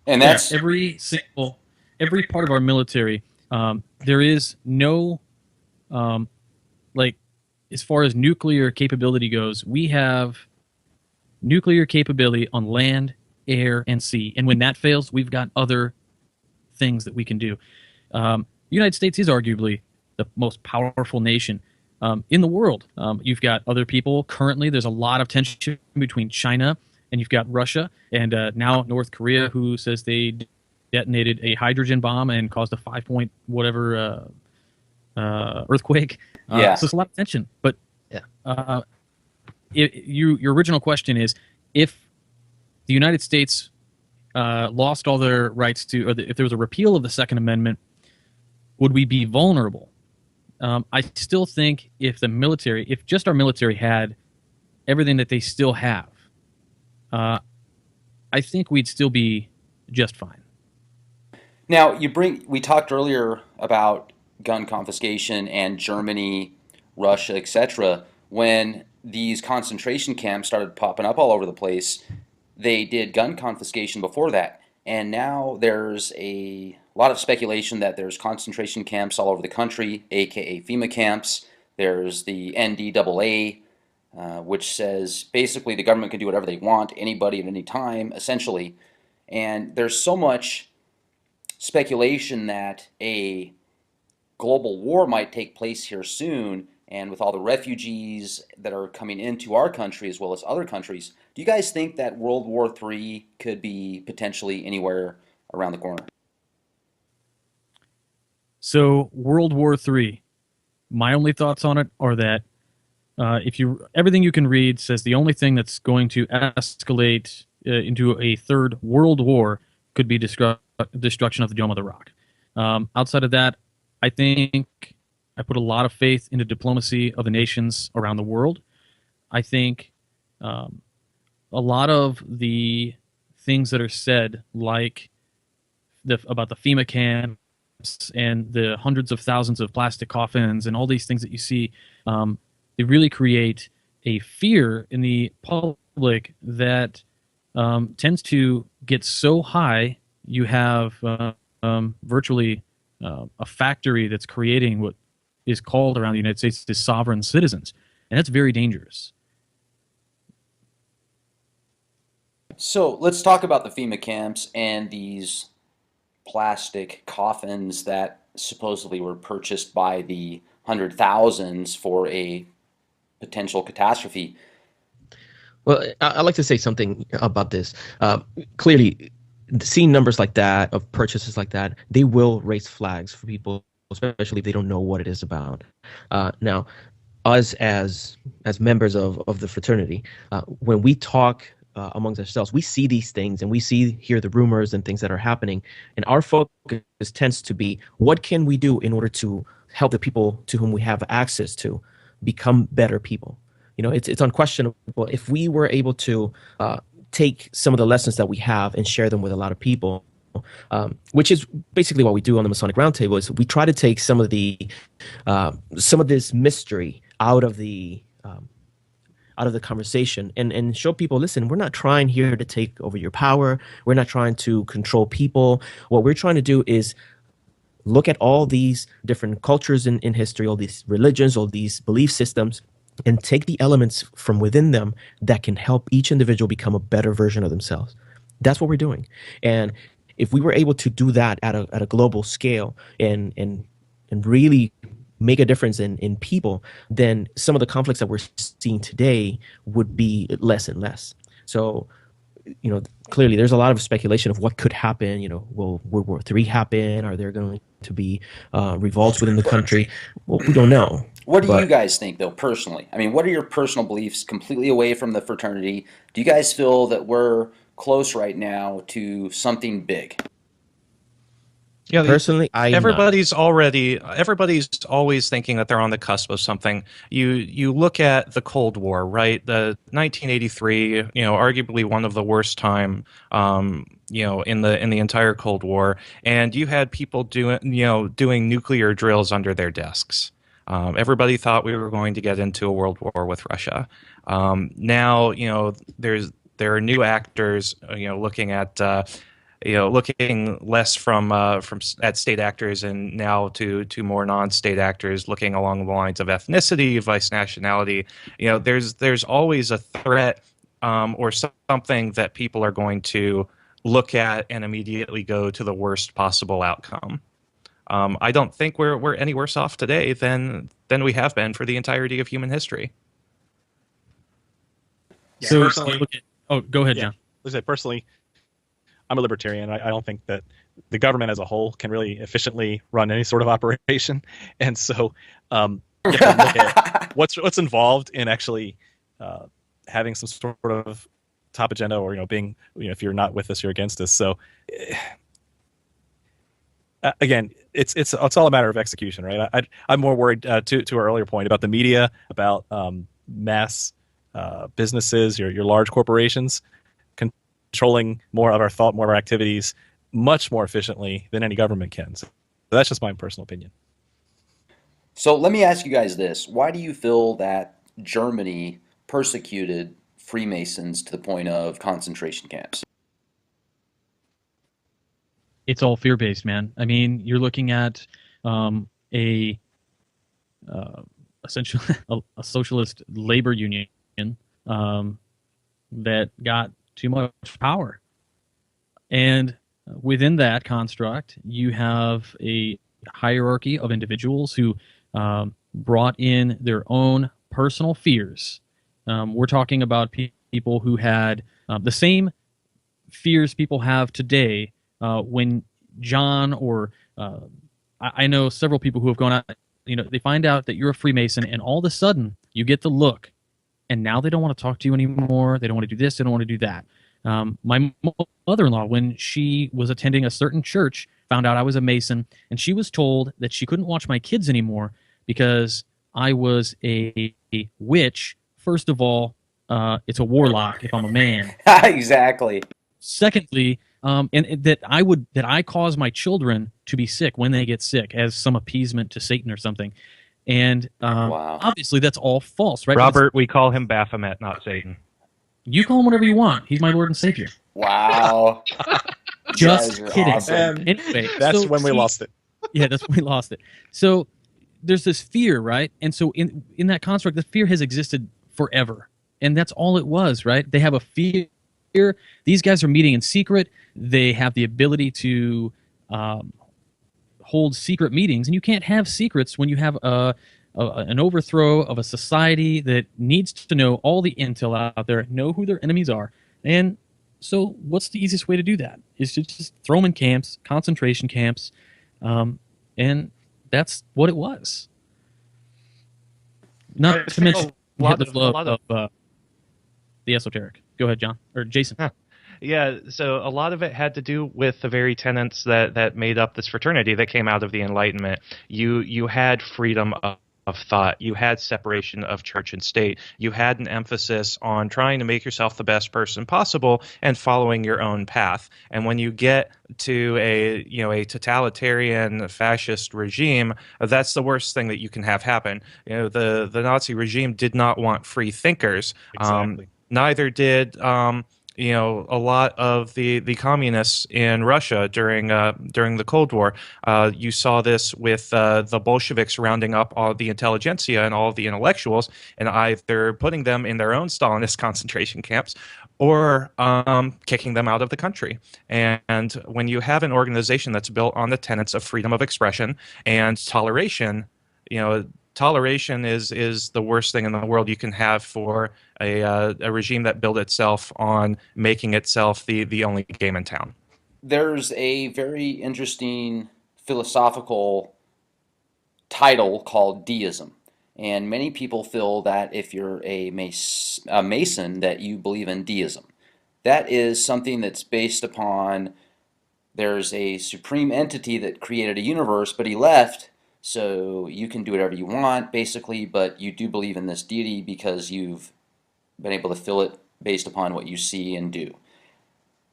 And that's every part of our military There is no, like, as far as nuclear capability goes, we have nuclear capability on land, air, and sea. And when that fails, we've got other things that we can do. The United States is arguably the most powerful nation in the world. You've got other people. Currently, there's a lot of tension between China and you've got Russia and now North Korea, who says they detonated a hydrogen bomb and caused a 5-point whatever earthquake. Yeah. So it's a lot of tension. But Yeah. your original question is, if the United States lost all their rights to, or if there was a repeal of the Second Amendment, would we be vulnerable? I still think if just our military had everything that they still have, I think we'd still be just fine. Now, we talked earlier about gun confiscation and Germany, Russia, etc. When these concentration camps started popping up all over the place, they did gun confiscation before that. And now there's a lot of speculation that there's concentration camps all over the country, aka FEMA camps. There's the NDAA, which says basically the government can do whatever they want, anybody at any time, essentially. And there's so much speculation that a global war might take place here soon, and with all the refugees that are coming into our country as well as other countries, do you guys think that World War III could be potentially anywhere around the corner? So World War III, my only thoughts on it are that everything you can read says the only thing that's going to escalate into a third world war could be destruction of the Dome of the Rock. Outside of that, I think I put a lot of faith in the diplomacy of the nations around the world. I think a lot of the things that are said, like about the FEMA camps and the hundreds of thousands of plastic coffins and all these things that you see, they really create a fear in the public that tends to get so high. You have virtually a factory that's creating what is called around the United States as sovereign citizens, and that's very dangerous. So let's talk about the FEMA camps and these plastic coffins that supposedly were purchased by the 100,000s for a potential catastrophe. Well, I'd like to say something about this. Clearly, seeing numbers like that, of purchases like that, they will raise flags for people, especially if they don't know what it is about. Now, us as members of the fraternity, when we talk amongst ourselves, we see these things and we hear the rumors and things that are happening, and our focus tends to be, what can we do in order to help the people to whom we have access to become better people? You know, it's unquestionable. If we were able to take some of the lessons that we have and share them with a lot of people, which is basically what we do on the Masonic Roundtable, is we try to take some of this mystery out of the conversation and show people, listen, we're not trying here to take over your power. We're not trying to control people. What we're trying to do is look at all these different cultures in history, all these religions, all these belief systems, and take the elements from within them that can help each individual become a better version of themselves. That's what we're doing. And if we were able to do that at a global scale and really make a difference in people, then some of the conflicts that we're seeing today would be less and less. So, you know, clearly there's a lot of speculation of what could happen. You know, will World War III happen? Are there going to be revolts within the country? Well, we don't know. What do you guys think, though, personally? I mean, what are your personal beliefs completely away from the fraternity? Do you guys feel that we're close right now to something big? Yeah, Personally, everybody's always thinking that they're on the cusp of something. You look at the Cold War, right? The 1983, you know, arguably one of the worst time, you know, in the entire Cold War, and you had people doing nuclear drills under their desks. Everybody thought we were going to get into a world war with Russia. Now, you know, there are new actors, you know, looking at looking less from at state actors and now to more non-state actors, looking along the lines of ethnicity, vice nationality. There's always a threat or something that people are going to look at and immediately go to the worst possible outcome. I don't think we're any worse off today than we have been for the entirety of human history. Yeah, So personally, go ahead, yeah, John. as I say, personally, I'm a libertarian. I don't think that the government as a whole can really efficiently run any sort of operation, and so you have to look at what's involved in actually having some sort of top agenda, or being, if you're not with us, you're against us. So again, it's all a matter of execution, right? I'm more worried to our earlier point about the media, about mass businesses, your large corporations controlling more of our thought, more of our activities, much more efficiently than any government can. So that's just my personal opinion. So let me ask you guys this. Why do you feel that Germany persecuted Freemasons to the point of concentration camps? It's all fear-based, man. I mean, you're looking at essentially a socialist labor union that got too much power. And within that construct, you have a hierarchy of individuals who brought in their own personal fears. We're talking about people who had the same fears people have today. When John or I know several people who have gone out, they find out that you're a Freemason, and all of a sudden you get the look, and now they don't want to talk to you anymore. They don't want to do this. They don't want to do that. My mother-in-law, when she was attending a certain church, found out I was a Mason, and she was told that she couldn't watch my kids anymore because I was a witch. First of all, it's a warlock if I'm a man. Exactly. Secondly, and that I cause my children to be sick when they get sick as some appeasement to Satan or something. And Wow. obviously that's all false, right? Robert, we call him Baphomet, not Satan. You call him whatever you want. He's my Lord and Savior. Wow. Just Guys are kidding. awesome. Anyway, That's so when we lost it. Yeah, that's when we lost it. So there's this fear, right? And so in that construct, the fear has existed forever. And that's all it was, right? They have a fear. These guys are meeting in secret. They have the ability to hold secret meetings. And you can't have secrets when you have an overthrow of a society that needs to know all the intel out there, know who their enemies are. And so what's the easiest way to do that? Is to just throw them in camps, concentration camps, and that's what it was. Not to mention a lot the flow of the esoteric. Go ahead, John, or Jason. Yeah, so a lot of it had to do with the very tenets that made up this fraternity that came out of the Enlightenment. You had freedom of thought. You had separation of church and state. You had an emphasis on trying to make yourself the best person possible and following your own path. And when you get to a totalitarian fascist regime, that's the worst thing that you can have happen. The Nazi regime did not want free thinkers. Exactly. Neither did a lot of the communists in Russia during the Cold War. You saw this with the Bolsheviks rounding up all the intelligentsia and all of the intellectuals and either putting them in their own Stalinist concentration camps or kicking them out of the country. And when you have an organization that's built on the tenets of freedom of expression and toleration, toleration is the worst thing in the world you can have for a regime that built itself on making itself the only game in town. There's a very interesting philosophical title called deism. And many people feel that if you're a Mason, that you believe in deism. That is something that's based upon there's a supreme entity that created a universe, but he left, so you can do whatever you want, basically, but you do believe in this deity because you've been able to fill it based upon what you see and do.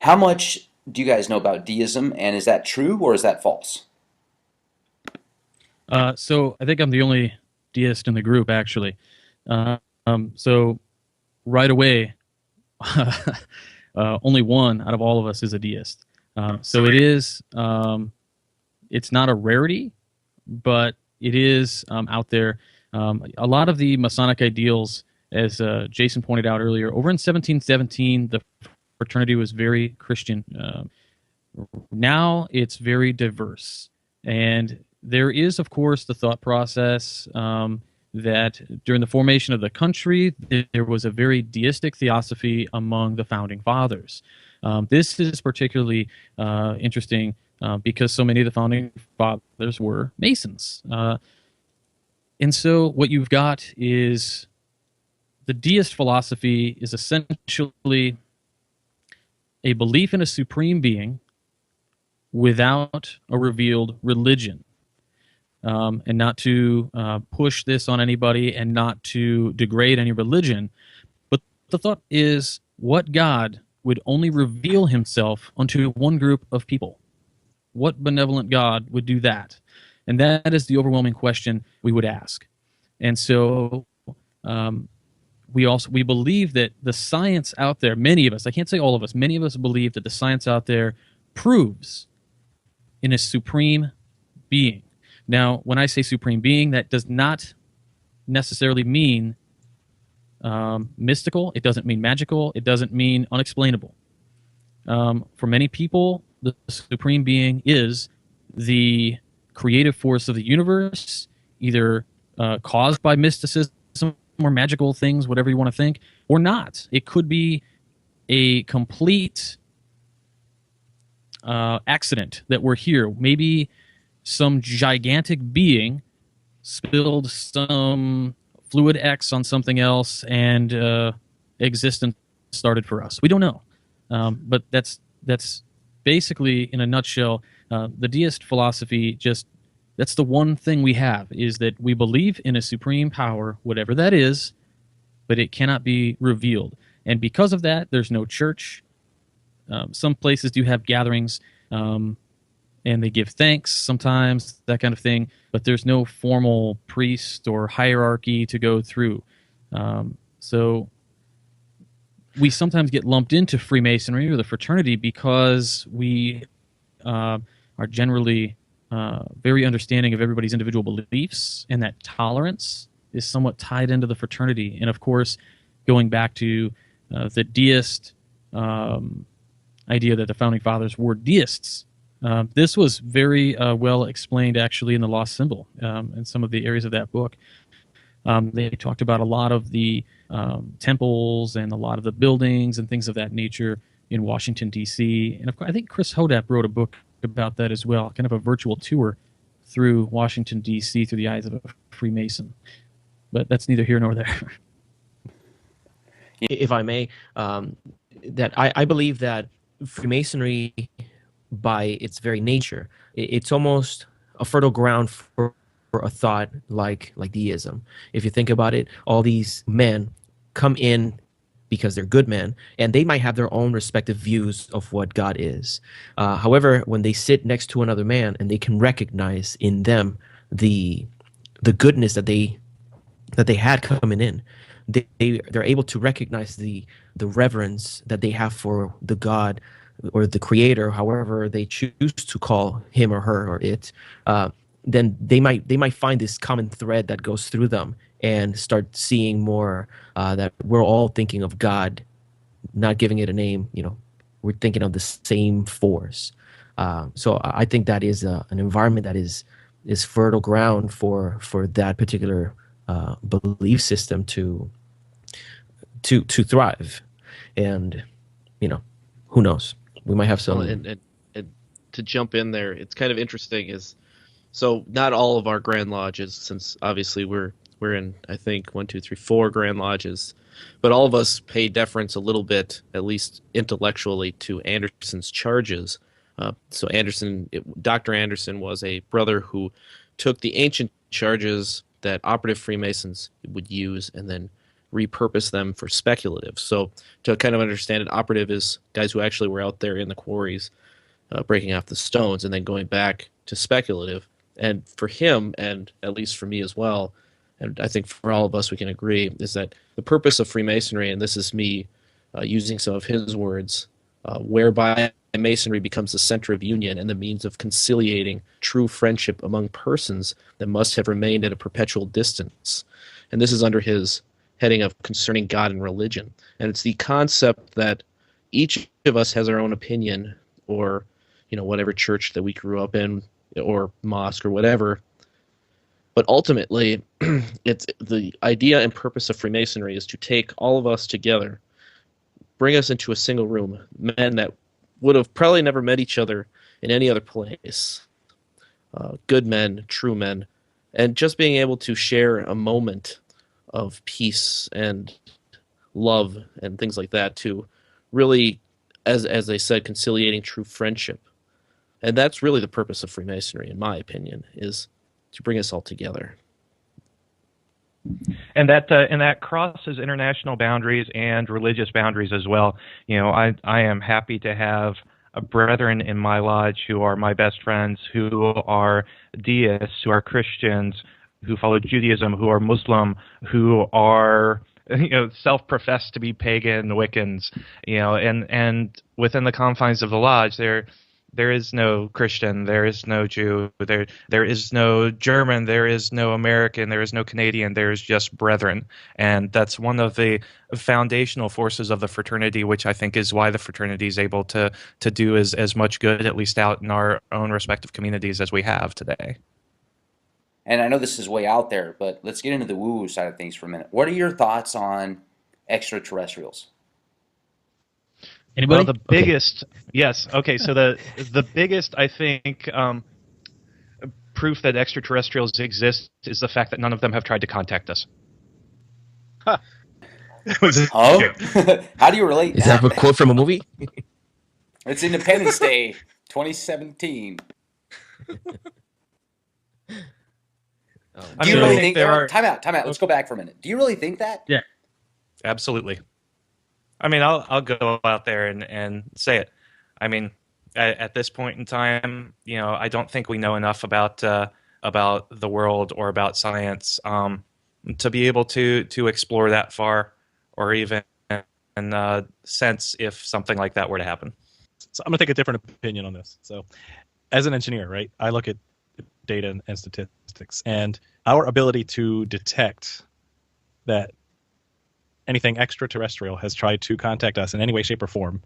How much do you guys know about deism, and is that true or is that false? So I think I'm the only deist in the group, actually. So right away, only one out of all of us is a deist. So it is. It's not a rarity, but it is out there. A lot of the Masonic ideals, as Jason pointed out earlier, over in 1717, the fraternity was very Christian. Now it's very diverse. And there is, of course, the thought process that during the formation of the country, there was a very deistic theosophy among the founding fathers. This is particularly interesting because so many of the founding fathers were Masons. And so what you've got is the deist philosophy is essentially a belief in a supreme being without a revealed religion. And not to push this on anybody and not to degrade any religion. But the thought is, what God would only reveal himself unto one group of people? What benevolent God would do that? And that is the overwhelming question we would ask. And so we believe that the science out there, many of us, I can't say all of us, many of us believe that the science out there proves in a supreme being. Now, when I say supreme being, that does not necessarily mean mystical. It doesn't mean magical. It doesn't mean unexplainable. For many people, the supreme being is the creative force of the universe, either caused by mysticism or magical things, whatever you want to think, or not. It could be a complete accident that we're here. Maybe some gigantic being spilled some fluid X on something else and existence started for us. We don't know. But that's basically, in a nutshell, the deist philosophy that's the one thing we have, is that we believe in a supreme power, whatever that is, but it cannot be revealed. And because of that, there's no church. Some places do have gatherings, and they give thanks sometimes, that kind of thing, but there's no formal priest or hierarchy to go through. So we sometimes get lumped into Freemasonry or the fraternity because we are generally very understanding of everybody's individual beliefs, and that tolerance is somewhat tied into the fraternity. And of course, going back to the deist idea that the founding fathers were deists, this was very well explained actually in the Lost Symbol and some of the areas of that book. They talked about a lot of the temples and a lot of the buildings and things of that nature in Washington, D.C. And of course, I think Chris Hodap wrote a book about that as well, kind of a virtual tour through Washington, D.C. through the eyes of a Freemason. But that's neither here nor there. If I may, that I believe that Freemasonry, by its very nature, it's almost a fertile ground for a thought like deism. If you think about it, all these men come in because they're good men, and they might have their own respective views of what God is. However, when they sit next to another man and they can recognize in them the goodness that they had coming in, they're able to recognize the reverence that they have for the God or the Creator, however they choose to call him or her or it. Then they might find this common thread that goes through them and start seeing more that we're all thinking of God, not giving it a name. We're thinking of the same force. So I think that is an environment that is fertile ground for that particular belief system to thrive. And who knows? We might have some. And to jump in there, it's kind of interesting. So not all of our Grand Lodges, since obviously we're in, I think, 1, 2, 3, 4 Grand Lodges, but all of us pay deference a little bit, at least intellectually, to Anderson's charges. So Dr. Anderson was a brother who took the ancient charges that operative Freemasons would use and then repurpose them for speculative. So to kind of understand it, operative is guys who actually were out there in the quarries breaking off the stones, and then going back to speculative. And for him, and at least for me as well, and I think for all of us we can agree, is that the purpose of Freemasonry, and this is me using some of his words, whereby Masonry becomes the center of union and the means of conciliating true friendship among persons that must have remained at a perpetual distance. And this is under his heading of concerning God and religion. And it's the concept that each of us has our own opinion, or whatever church that we grew up in, or mosque or whatever. But ultimately, it's the idea and purpose of Freemasonry is to take all of us together, bring us into a single room, men that would have probably never met each other in any other place, good men, true men, and just being able to share a moment of peace and love and things like that to really, as they said, conciliating true friendship. And that's really the purpose of Freemasonry, in my opinion, is to bring us all together. And that crosses international boundaries and religious boundaries as well. I am happy to have brethren in my lodge who are my best friends, who are deists, who are Christians, who follow Judaism, who are Muslim, who are self-professed to be pagan Wiccans. And within the confines of the lodge, there is no Christian, there is no Jew, there is no German, there is no American, there is no Canadian, there is just brethren. And that's one of the foundational forces of the fraternity, which I think is why the fraternity is able to do as much good, at least out in our own respective communities, as we have today. And I know this is way out there, but let's get into the woo-woo side of things for a minute. What are your thoughts on extraterrestrials? Anybody? Well, the biggest, yes. Okay, so the biggest, I think, proof that extraterrestrials exist is the fact that none of them have tried to contact us. Oh? How do you relate? Is that a quote from a movie? It's Independence Day, 2017. Do you really think there are? Time out. Let's go back for a minute. Do you really think that? Yeah. Absolutely. I mean, I'll go out there and say it. I mean, at this point in time, I don't think we know enough about the world or about science to be able to explore that far, or even sense if something like that were to happen. So I'm going to take a different opinion on this. So as an engineer, right, I look at data and statistics, and our ability to detect that anything extraterrestrial has tried to contact us in any way, shape, or form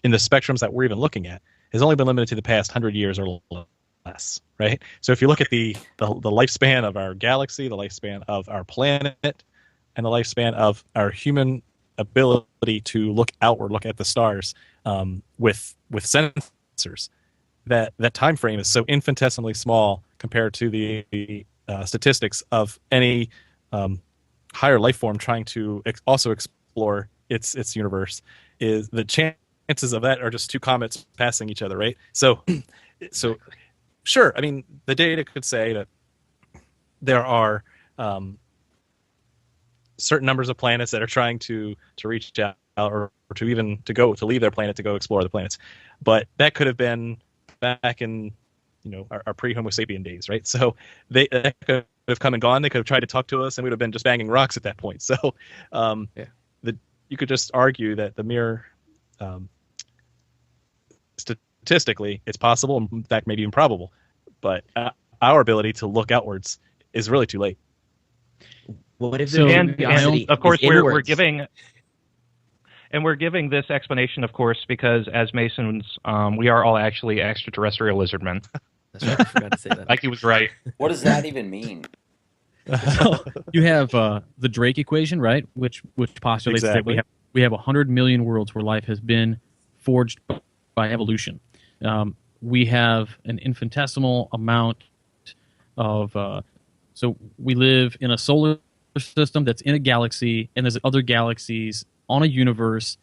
in the spectrums that we're even looking at has only been limited to the past 100 years or less, right? So if you look at the lifespan of our galaxy, the lifespan of our planet, and the lifespan of our human ability to look outward, look at the stars with sensors, that time frame is so infinitesimally small compared to the statistics of any higher life form trying to also explore its universe. Is the chances of that are just two comets passing each other, right? So sure, I mean, the data could say that there are certain numbers of planets that are trying to reach out or to leave their planet to go explore the planets, but that could have been back in our pre-Homo sapien days, right? So that could have come and gone. They could have tried to talk to us, and we'd have been just banging rocks at that point. So you could just argue that the mere statistically it's possible, in fact maybe improbable, but our ability to look outwards is really too late. What if and of course we're giving this explanation, of course, because as Masons, we are all actually extraterrestrial lizard men. That's right, I forgot to say that. Like he was right. What does that even mean? So you have the Drake equation, right? Which postulates that we have 100 million worlds where life has been forged by evolution. We have an infinitesimal amount of so we live in a solar system that's in a galaxy, and there's other galaxies on a universe,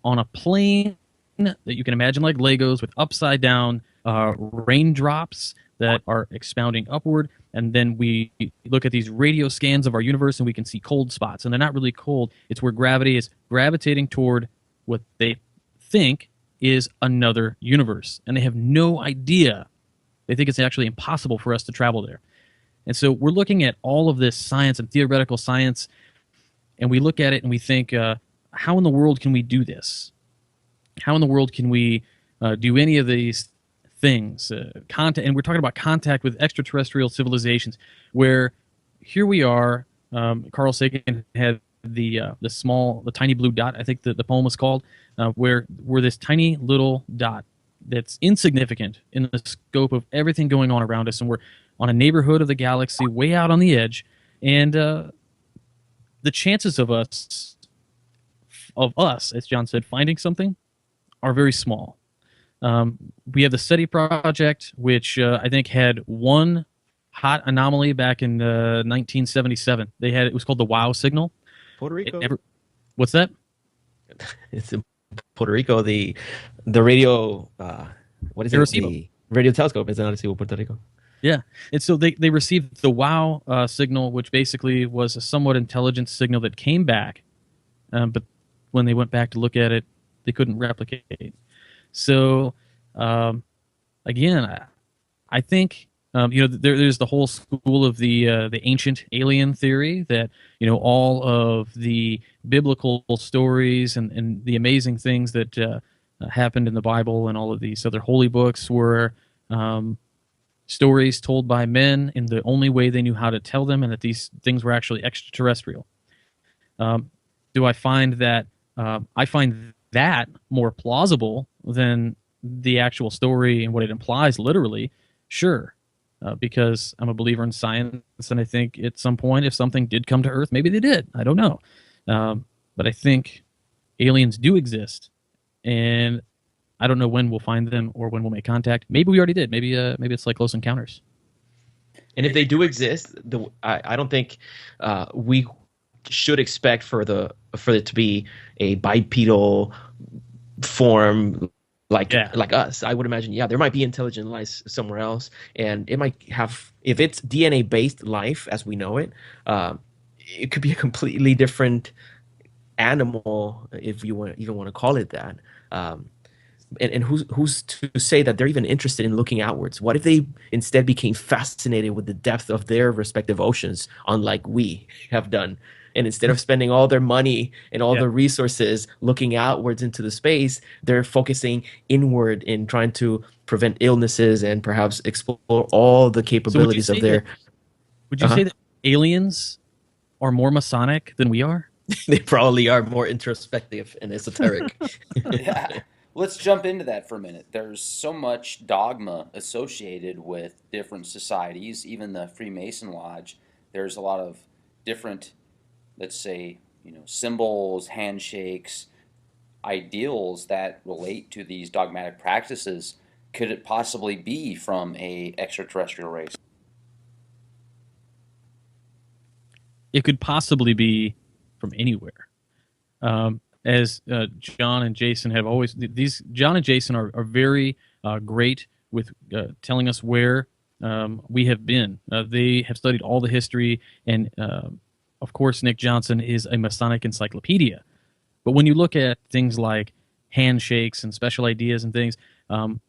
on a plane that you can imagine like Legos with upside down raindrops that are expounding upward. And then we look at these radio scans of our universe and we can see cold spots. And they're not really cold. It's where gravity is gravitating toward what they think is another universe. And they have no idea. They think it's actually impossible for us to travel there. And so we're looking at all of this science and theoretical science, and we look at it and we think, how in the world can we do this? how in the world can we do any of these things? Contact, and we're talking about contact with extraterrestrial civilizations, where here we are. Carl Sagan had the tiny blue dot. I think the poem was called, where we're this tiny little dot that's insignificant in the scope of everything going on around us, and we're on a neighborhood of the galaxy, way out on the edge, and the chances of us, as John said, finding something are very small. We have the SETI project, which I think had one hot anomaly back in 1977. It was called the WOW signal. Puerto Rico. What's that? It's in Puerto Rico. The radio. What is it? Arecibo. The radio telescope is in Arecibo, Puerto Rico. Yeah, and so they received the WOW signal, which basically was a somewhat intelligent signal that came back, but when they went back to look at it, they couldn't replicate. So, again, I think there's the whole school of the ancient alien theory that all of the biblical stories and the amazing things that happened in the Bible and all of these other holy books were stories told by men in the only way they knew how to tell them, and that these things were actually extraterrestrial. Do I find that? I find that more plausible than the actual story and what it implies literally. Sure, because I'm a believer in science, and I think at some point, if something did come to Earth, maybe they did. I don't know, but I think aliens do exist, and I don't know when we'll find them or when we'll make contact. Maybe we already did. Maybe it's like Close Encounters. And if they do exist, I don't think we should expect for it to be a bipedal form like us. I would imagine, there might be intelligent life somewhere else, and it might have, if it's DNA based life as we know it, it could be a completely different animal, if you even want to call it that. And who's to say that they're even interested in looking outwards? What if they instead became fascinated with the depth of their respective oceans, unlike we have done? And instead of spending all their money and all their resources looking outwards into the space, they're focusing inward in trying to prevent illnesses and perhaps explore all the capabilities of their... Would you say that aliens are more Masonic than we are? They probably are more introspective and esoteric. Yeah. Let's jump into that for a minute. There's so much dogma associated with different societies, even the Freemason Lodge. There's a lot of different, let's say, symbols, handshakes, ideals that relate to these dogmatic practices. Could it possibly be from a extraterrestrial race? It could possibly be from anywhere. As John and Jason have always, John and Jason are very great with telling us where we have been. They have studied all the history, and of course, Nick Johnson is a Masonic encyclopedia. But when you look at things like handshakes and special ideas and things, I'm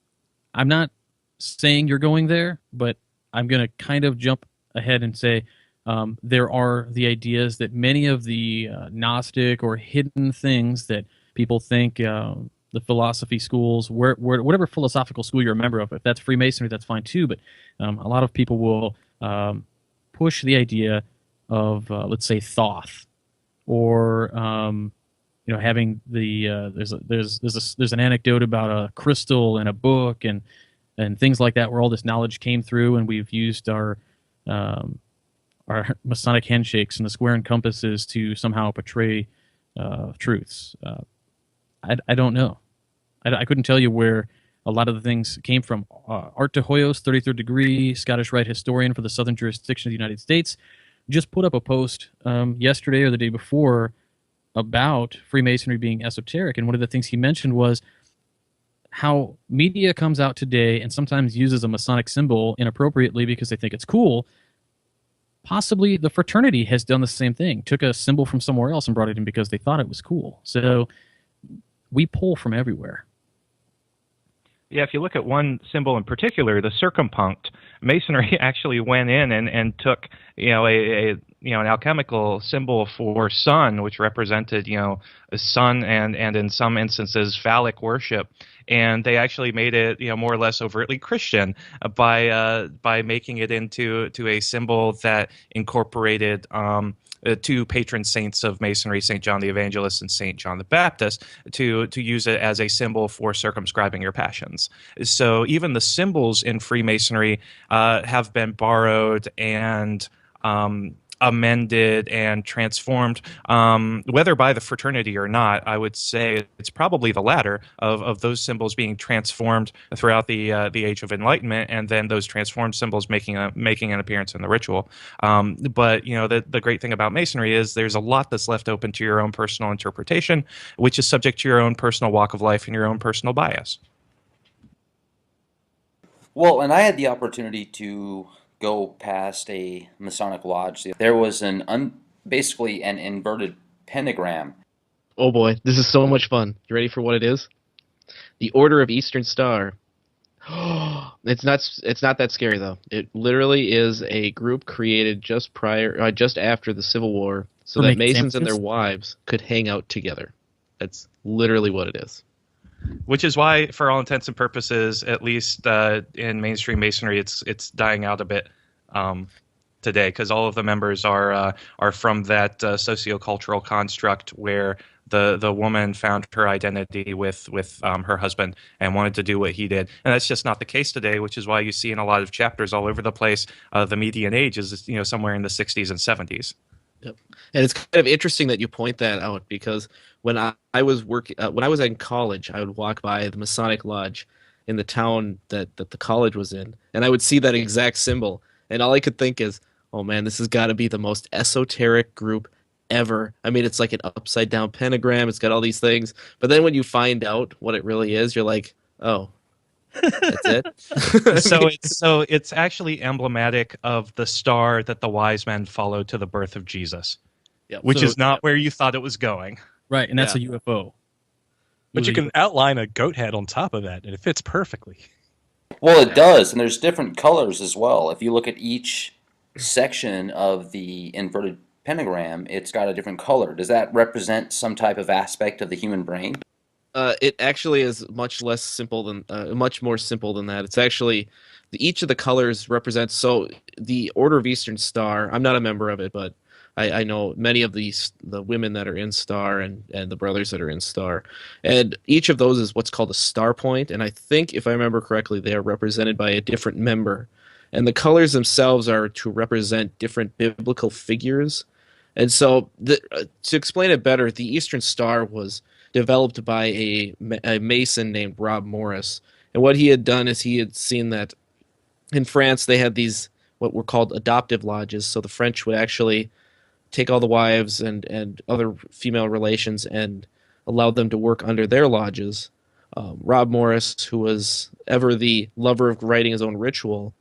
not saying you're going there, but I'm going to kind of jump ahead and say, there are the ideas that many of the Gnostic or hidden things that people think the philosophy schools, whatever philosophical school you're a member of, if that's Freemasonry, that's fine too. But a lot of people will push the idea of, let's say, Thoth, or having the there's an anecdote about a crystal in a book and things like that, where all this knowledge came through, and we've used our Masonic handshakes and the square and compasses to somehow portray truths. I don't know. I couldn't tell you where a lot of the things came from. Art de Hoyos, 33rd degree, Scottish Rite historian for the Southern Jurisdiction of the United States, just put up a post yesterday or the day before about Freemasonry being esoteric. And one of the things he mentioned was how media comes out today and sometimes uses a Masonic symbol inappropriately because they think it's cool. Possibly the fraternity has done the same thing, took a symbol from somewhere else and brought it in because they thought it was cool. So we pull from everywhere. Yeah, if you look at one symbol in particular, the circumpunct, Masonry actually went in and took, a an alchemical symbol for sun, which represented a sun and in some instances phallic worship. And they actually made it more or less overtly Christian by making it into a symbol that incorporated two patron saints of Masonry, St. John the Evangelist and St. John the Baptist, to use it as a symbol for circumscribing your passions. So even the symbols in Freemasonry have been borrowed and amended and transformed, whether by the fraternity or not. I would say it's probably the latter of those symbols being transformed throughout the Age of Enlightenment, and then those transformed symbols making an appearance in the ritual. But the great thing about Masonry is there's a lot that's left open to your own personal interpretation, which is subject to your own personal walk of life and your own personal bias. Well, and I had the opportunity to go past a Masonic lodge. There was basically an inverted pentagram. Oh boy, this is so much fun. You ready for what it is? The Order of Eastern Star. It's not that scary though. It literally is a group created just after the Civil War, so that Masons and their wives could hang out together. That's literally what it is. Which is why, for all intents and purposes, at least in mainstream Masonry, it's dying out a bit today, because all of the members are from that sociocultural construct where the woman found her identity with her husband and wanted to do what he did, and that's just not the case today. Which is why you see in a lot of chapters all over the place the median age is somewhere in the 60s and 70s. Yep. And it's kind of interesting that you point that out, because when I was in college, I would walk by the Masonic Lodge in the town that the college was in, and I would see that exact symbol, and all I could think is, oh man, this has got to be the most esoteric group ever. I mean, it's like an upside down pentagram, it's got all these things, but then when you find out what it really is, you're like, oh, that's it. So it's actually emblematic of the star that the wise men followed to the birth of Jesus, which is not where you thought it was going. Right, and that's a UFO. But you can outline a goat head on top of that, and it fits perfectly. Well, it does, and there's different colors as well. If you look at each section of the inverted pentagram, it's got a different color. Does that represent some type of aspect of the human brain? It actually is much more simple than that. It's actually each of the colors represents. So the Order of Eastern Star, I'm not a member of it, but I know many of the women that are in Star and the brothers that are in Star, and each of those is what's called a star point. And I think, if I remember correctly, they are represented by a different member, and the colors themselves are to represent different biblical figures. And so, to explain it better, the Eastern Star was developed by a Mason named Rob Morris. And what he had done is he had seen that in France they had these what were called adoptive lodges. So the French would actually take all the wives and other female relations and allow them to work under their lodges. Rob Morris, who was ever the lover of writing his own ritual,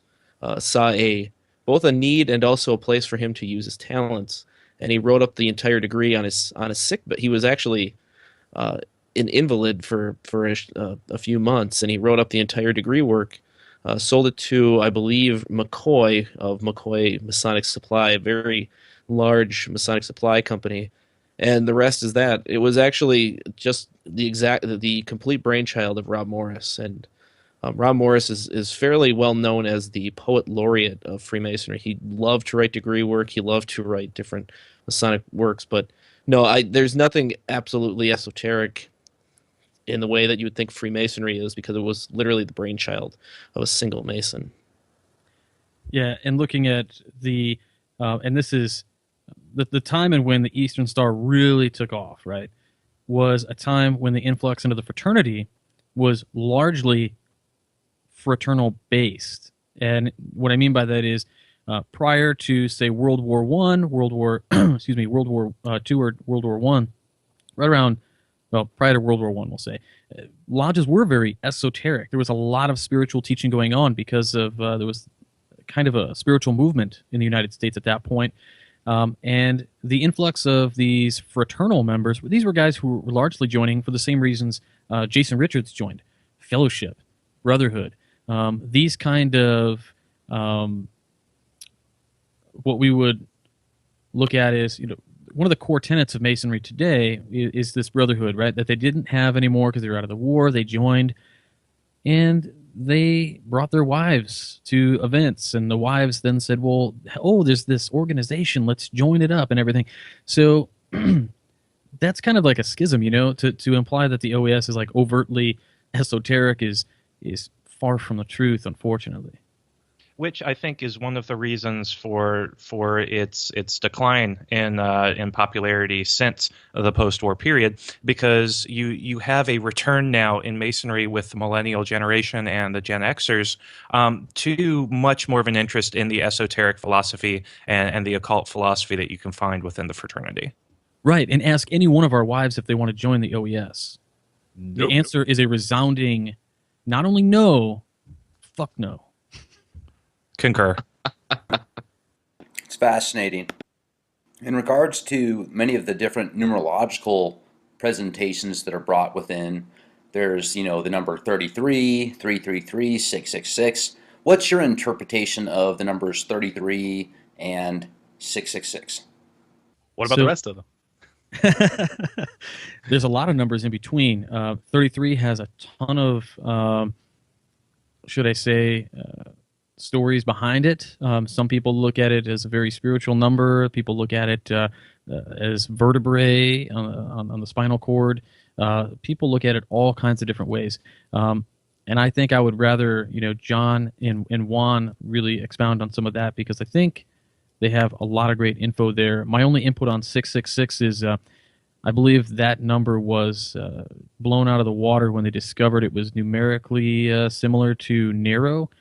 saw both a need and also a place for him to use his talents. And he wrote up the entire degree on his sick, but he was actually an invalid for a few months, and he wrote up the entire degree work, sold it to, I believe, McCoy of McCoy Masonic Supply, a very large Masonic supply company, and the rest is that. It was actually just the complete brainchild of Rob Morris, and Rob Morris is fairly well known as the poet laureate of Freemasonry. He loved to write degree work. He loved to write different Masonic works, but no, there's nothing absolutely esoteric in the way that you would think Freemasonry is, because it was literally the brainchild of a single Mason. Yeah, and looking at and this is the time and when the Eastern Star really took off, right, was a time when the influx into the fraternity was largely fraternal based. And what I mean by that is, prior to, say, World War One, World War Two, or World War One, right around, prior to World War One, we'll say, lodges were very esoteric. There was a lot of spiritual teaching going on because of there was kind of a spiritual movement in the United States at that point. And the influx of these fraternal members, these were guys who were largely joining for the same reasons Jason Richards joined: fellowship, brotherhood, these kind of what we would look at is, one of the core tenets of Masonry today is this brotherhood, right? That they didn't have anymore because they were out of the war. They joined, and they brought their wives to events, and the wives then said, well, there's this organization, let's join it up and everything. So that's kind of like a schism, to imply that the OAS is like overtly esoteric is far from the truth, unfortunately. Which I think is one of the reasons for its decline in popularity since the post-war period, because you have a return now in Masonry with the millennial generation and the Gen Xers to much more of an interest in the esoteric philosophy and the occult philosophy that you can find within the fraternity. Right, and ask any one of our wives if they want to join the OES. Nope. The answer is a resounding, not only no, fuck no. Concur. It's fascinating. In regards to many of the different numerological presentations that are brought within, there's, the number 33, 333, 666. What's your interpretation of the numbers 33 and 666? What about the rest of them? There's a lot of numbers in between. 33 has a ton of, should I say, stories behind it. Some people look at it as a very spiritual number. People look at it as vertebrae on the spinal cord. People look at it all kinds of different ways. And I think I would rather, John and Juan really expound on some of that, because I think they have a lot of great info there. My only input on 666 is I believe that number was blown out of the water when they discovered it was numerically similar to Nero.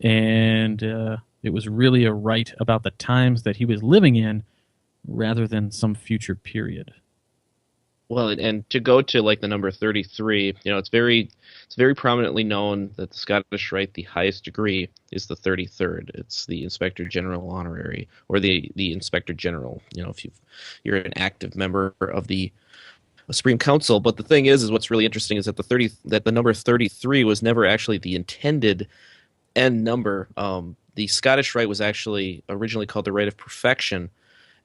And it was really a rite about the times that he was living in rather than some future period. Well, and to go to like the number 33, it's very prominently known that the Scottish Rite, the highest degree, is the 33rd. It's the Inspector General Honorary, or the Inspector General. If you're an active member of the Supreme Council. But the thing is what's really interesting is that the number 33 was never actually the intended end number. The Scottish Rite was actually originally called the Rite of Perfection,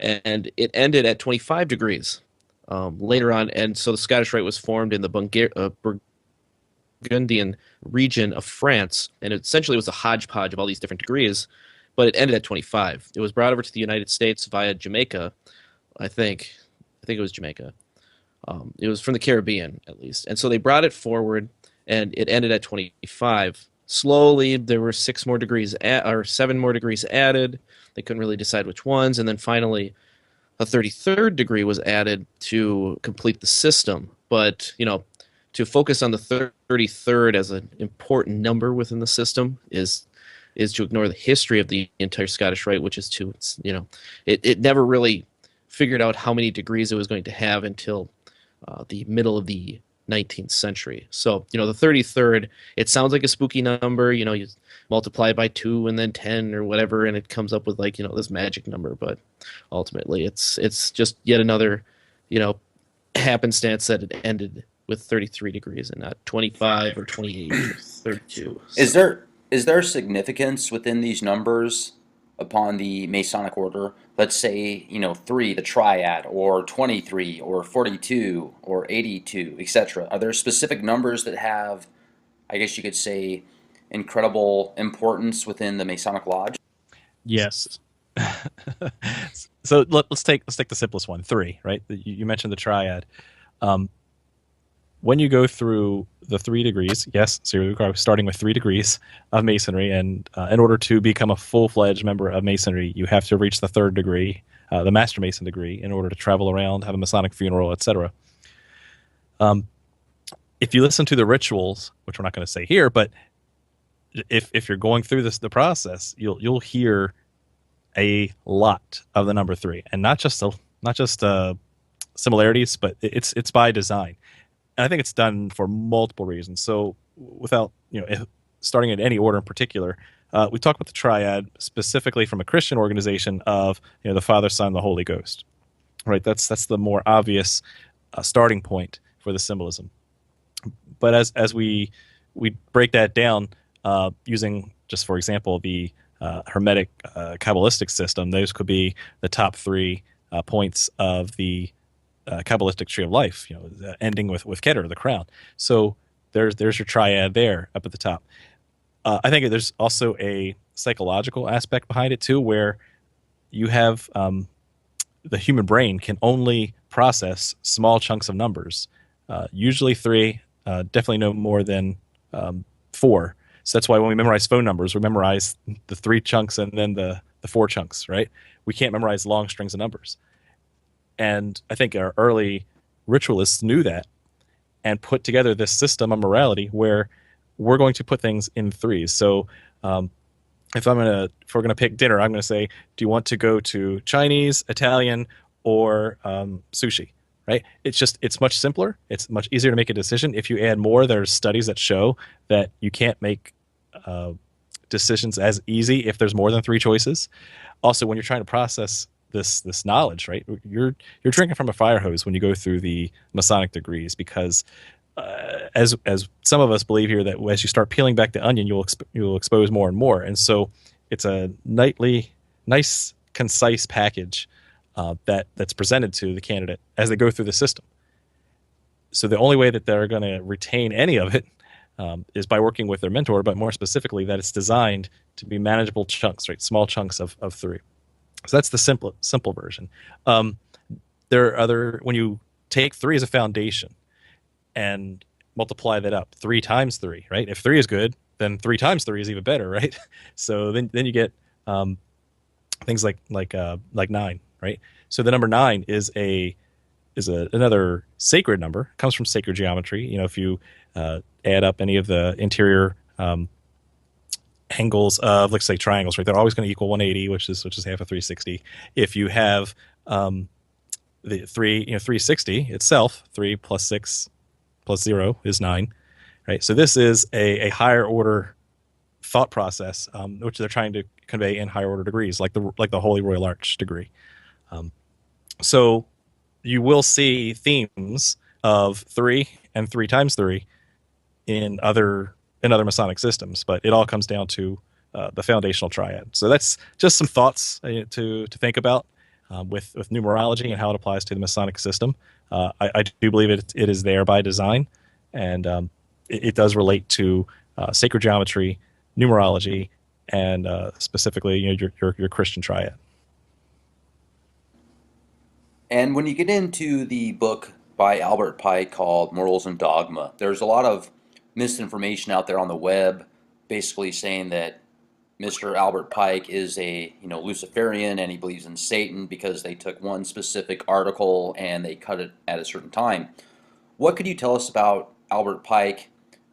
and it ended at 25 degrees later on. And so the Scottish Rite was formed in the Burgundian region of France, and it essentially was a hodgepodge of all these different degrees, but it ended at 25. It was brought over to the United States via Jamaica, I think it was Jamaica. It was from the Caribbean, at least. And so they brought it forward, and it ended at 25. Slowly, there were 7 more degrees added. They couldn't really decide which ones, and then finally, a 33rd degree was added to complete the system. But to focus on the 33rd as an important number within the system is to ignore the history of the entire Scottish Rite, which is it never really figured out how many degrees it was going to have until the middle of the 19th century. So, the 33rd, it sounds like a spooky number. You multiply it by 2 and then 10 or whatever, and it comes up with this magic number. But ultimately, it's just yet another, happenstance that it ended with 33 degrees and not 25 or 28 or 32. So. Is there significance within these numbers upon the Masonic order? Let's say, 3, the triad, or 23, or 42, or 82, etc. Are there specific numbers that have, I guess you could say, incredible importance within the Masonic Lodge? Yes. So let's take the simplest one, 3, right? You mentioned the triad. When you go through the 3 degrees, yes, so you're starting with 3 degrees of Masonry, and in order to become a full-fledged member of Masonry, you have to reach the 3rd degree, the Master Mason degree, in order to travel around, have a Masonic funeral, etc. If you listen to the rituals, which we're not going to say here, but if you're going through the process, you'll hear a lot of the number 3, and not just similarities, but it's by design. And I think it's done for multiple reasons. So without starting in any order in particular, we talk about the triad specifically from a Christian organization of the Father, Son, the Holy Ghost. Right? That's the more obvious starting point for the symbolism. But as we break that down using, just for example, the Hermetic Kabbalistic system, those could be the top 3 points of the Kabbalistic tree of life, ending with Keter, the crown. So there's your triad there up at the top. I think there's also a psychological aspect behind it too, where you have the human brain can only process small chunks of numbers, usually 3, definitely no more than 4. So that's why when we memorize phone numbers, we memorize the 3 chunks and then the 4 chunks, right? We can't memorize long strings of numbers. And I think our early ritualists knew that and put together this system of morality where we're going to put things in 3s. So if we're gonna pick dinner, I'm gonna say, do you want to go to Chinese, Italian, or sushi? Right? It's much simpler. It's much easier to make a decision. If you add more, there's studies that show that you can't make decisions as easy if there's more than 3 choices. Also, when you're trying to process this knowledge, right? You're drinking from a fire hose when you go through the Masonic degrees, because as some of us believe here, that as you start peeling back the onion, you'll expose more and more. And so it's a nice, concise package that's presented to the candidate as they go through the system. So the only way that they're going to retain any of it is by working with their mentor, but more specifically that it's designed to be manageable chunks, right? Small chunks of 3. So that's the simple version. There are when you take 3 as a foundation and multiply that up 3 times 3, right? If 3 is good, then 3 times 3 is even better, right? So then you get things like 9, right? So the number 9 is another sacred number. It comes from sacred geometry. If you add up any of the interior angles of, let's say, triangles, right, they're always going to equal 180, which is half of 360. If you have the 360 itself, 3 plus 6 plus 0 is 9, right? So this is a higher order thought process, which they're trying to convey in higher order degrees, like the Holy Royal Arch degree. So you will see themes of 3 and 3 times 3 in other Masonic systems, but it all comes down to the foundational triad. So that's just some thoughts to think about with numerology and how it applies to the Masonic system. I do believe it is there by design, and it does relate to sacred geometry, numerology, and specifically your Christian triad. And when you get into the book by Albert Pike called Morals and Dogma, there's a lot of misinformation out there on the web, basically saying that Mr. Albert Pike is a Luciferian and he believes in Satan because they took one specific article and they cut it at a certain time. What could you tell us about Albert Pike,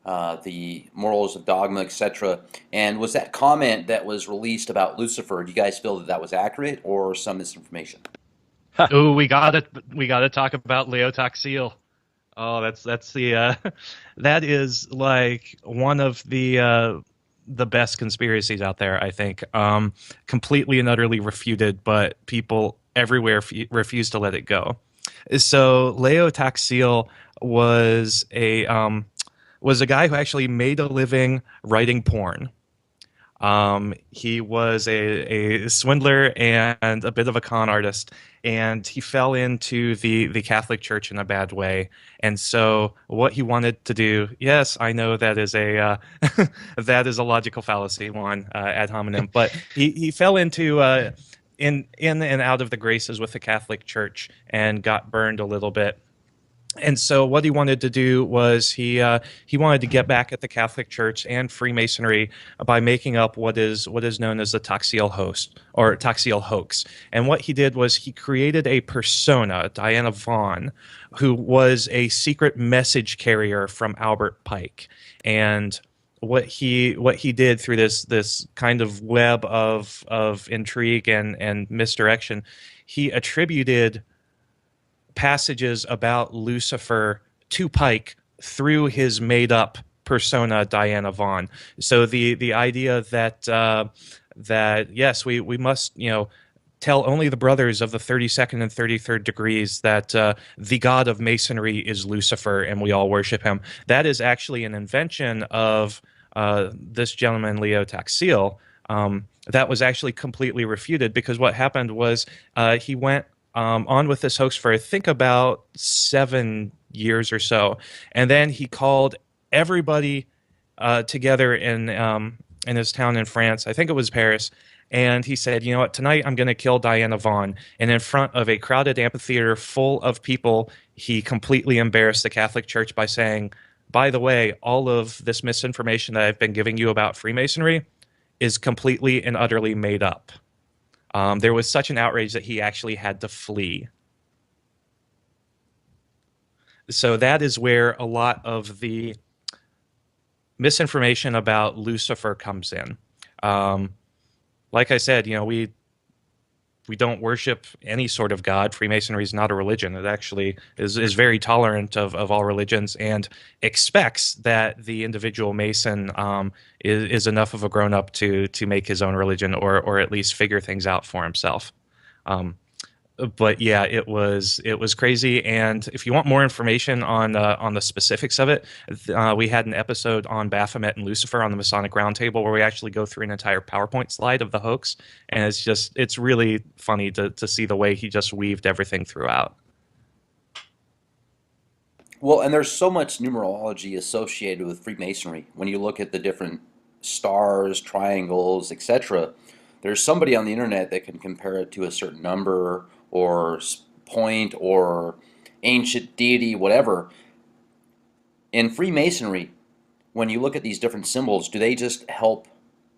the Morals of Dogma, etc.? And was that comment that was released about Lucifer, do you guys feel that was accurate or some misinformation? Oh, we gotta talk about Leo Taxiel. Oh, that's the that is like one of the best conspiracies out there, I think. Completely and utterly refuted, but people everywhere refuse to let it go. So Leo Taxiel was a guy who actually made a living writing porn. He was a swindler and a bit of a con artist, and he fell into the Catholic Church in a bad way. And so what he wanted to do, yes, I know that is a that is a logical fallacy, Juan, ad hominem, but he fell into in and out of the graces with the Catholic Church and got burned a little bit. And so what he wanted to do was he wanted to get back at the Catholic Church and Freemasonry by making up what is known as the Taxiel hoax. And what he did was he created a persona, Diana Vaughn, who was a secret message carrier from Albert Pike. And what he did through this kind of web of intrigue and misdirection, he attributed passages about Lucifer to Pike through his made-up persona Diana Vaughn. So the idea that yes, we must tell only the brothers of the 32nd and 33rd degrees that the god of Masonry is Lucifer and we all worship him. That is actually an invention of this gentleman Leo Taxiel. that was actually completely refuted, because what happened was he went on with this hoax for I think about 7 years or so, and then he called everybody together in his town in France. I think it was Paris. And he said, you know what, tonight I'm going to kill Diana Vaughn. And in front of a crowded amphitheater full of people, he completely embarrassed the Catholic Church by saying, by the way, all of this misinformation that I've been giving you about Freemasonry is completely and utterly made up. There was such an outrage that he actually had to flee. So that is where a lot of the misinformation about Lucifer comes in. Like I said, you know, we don't worship any sort of God. Freemasonry is not a religion. It actually is very tolerant of all religions and expects that the individual Mason is enough of a grown-up to make his own religion, or at least figure things out for himself. But yeah, it was crazy. And if you want more information on the specifics of it, we had an episode on Baphomet and Lucifer on the Masonic Roundtable where we actually go through an entire PowerPoint slide of the hoax, and it's really funny to see the way he just weaved everything throughout. Well, and there's so much numerology associated with Freemasonry. When you look at the different stars, triangles, etc., there's somebody on the internet that can compare it to a certain number or point or ancient deity, whatever. In Freemasonry, when you look at these different symbols, do they just help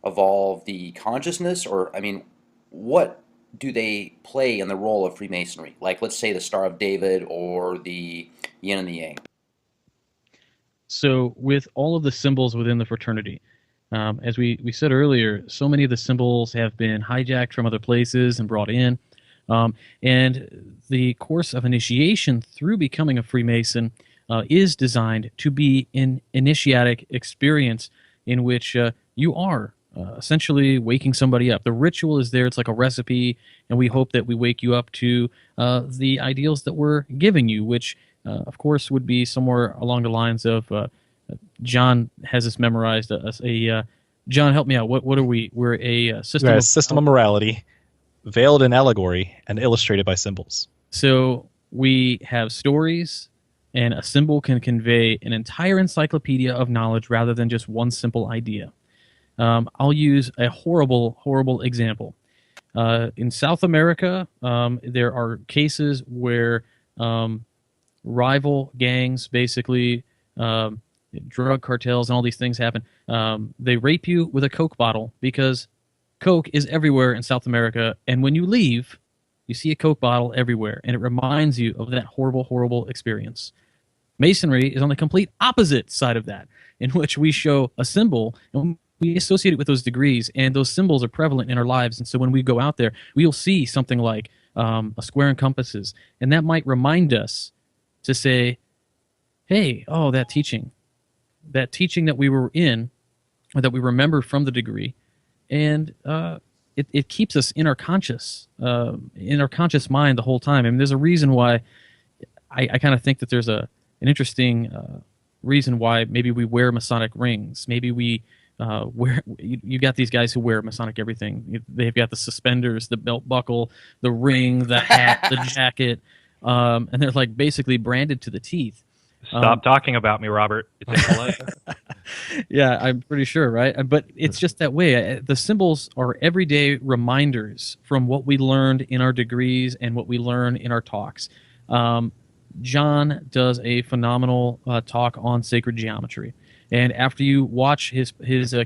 evolve the consciousness? Or, I mean, what do they play in the role of Freemasonry? Like, let's say the Star of David or the yin and the yang. So with all of the symbols within the fraternity, as we said earlier, so many of the symbols have been hijacked from other places and brought in. And the course of initiation through becoming a Freemason is designed to be an initiatic experience in which you are essentially waking somebody up. The ritual is there. It's like a recipe, and we hope that we wake you up to the ideals that we're giving you, which, of course, would be somewhere along the lines of John has this memorized. John, help me out. What are we? We're a system of morality, veiled in allegory and illustrated by symbols. So we have stories, and a symbol can convey an entire encyclopedia of knowledge rather than just one simple idea. I'll use a horrible example. In South America, there are cases where rival gangs, basically drug cartels and all these things happen. They rape you with a Coke bottle because Coke is everywhere in South America, and when you leave, you see a Coke bottle everywhere, and it reminds you of that horrible experience. Masonry is on the complete opposite side of that, in which we show a symbol, and we associate it with those degrees, and those symbols are prevalent in our lives, and so when we go out there, we'll see something like a square and compasses, and that might remind us to say, hey, oh, that teaching that we were in, or that we remember from the degree, and it keeps us in our conscious mind the whole time. I mean, there's a reason why I kind of think that there's an interesting reason why maybe we wear Masonic rings. Maybe we you got these guys who wear Masonic everything. They've got the suspenders, the belt buckle, the ring, the hat, the jacket, and they're like basically branded to the teeth. Stop talking about me, Robert. It's impolite. Yeah, I'm pretty sure, right? But it's just that way. The symbols are everyday reminders from what we learned in our degrees and what we learn in our talks. John does a phenomenal talk on sacred geometry. And after you watch his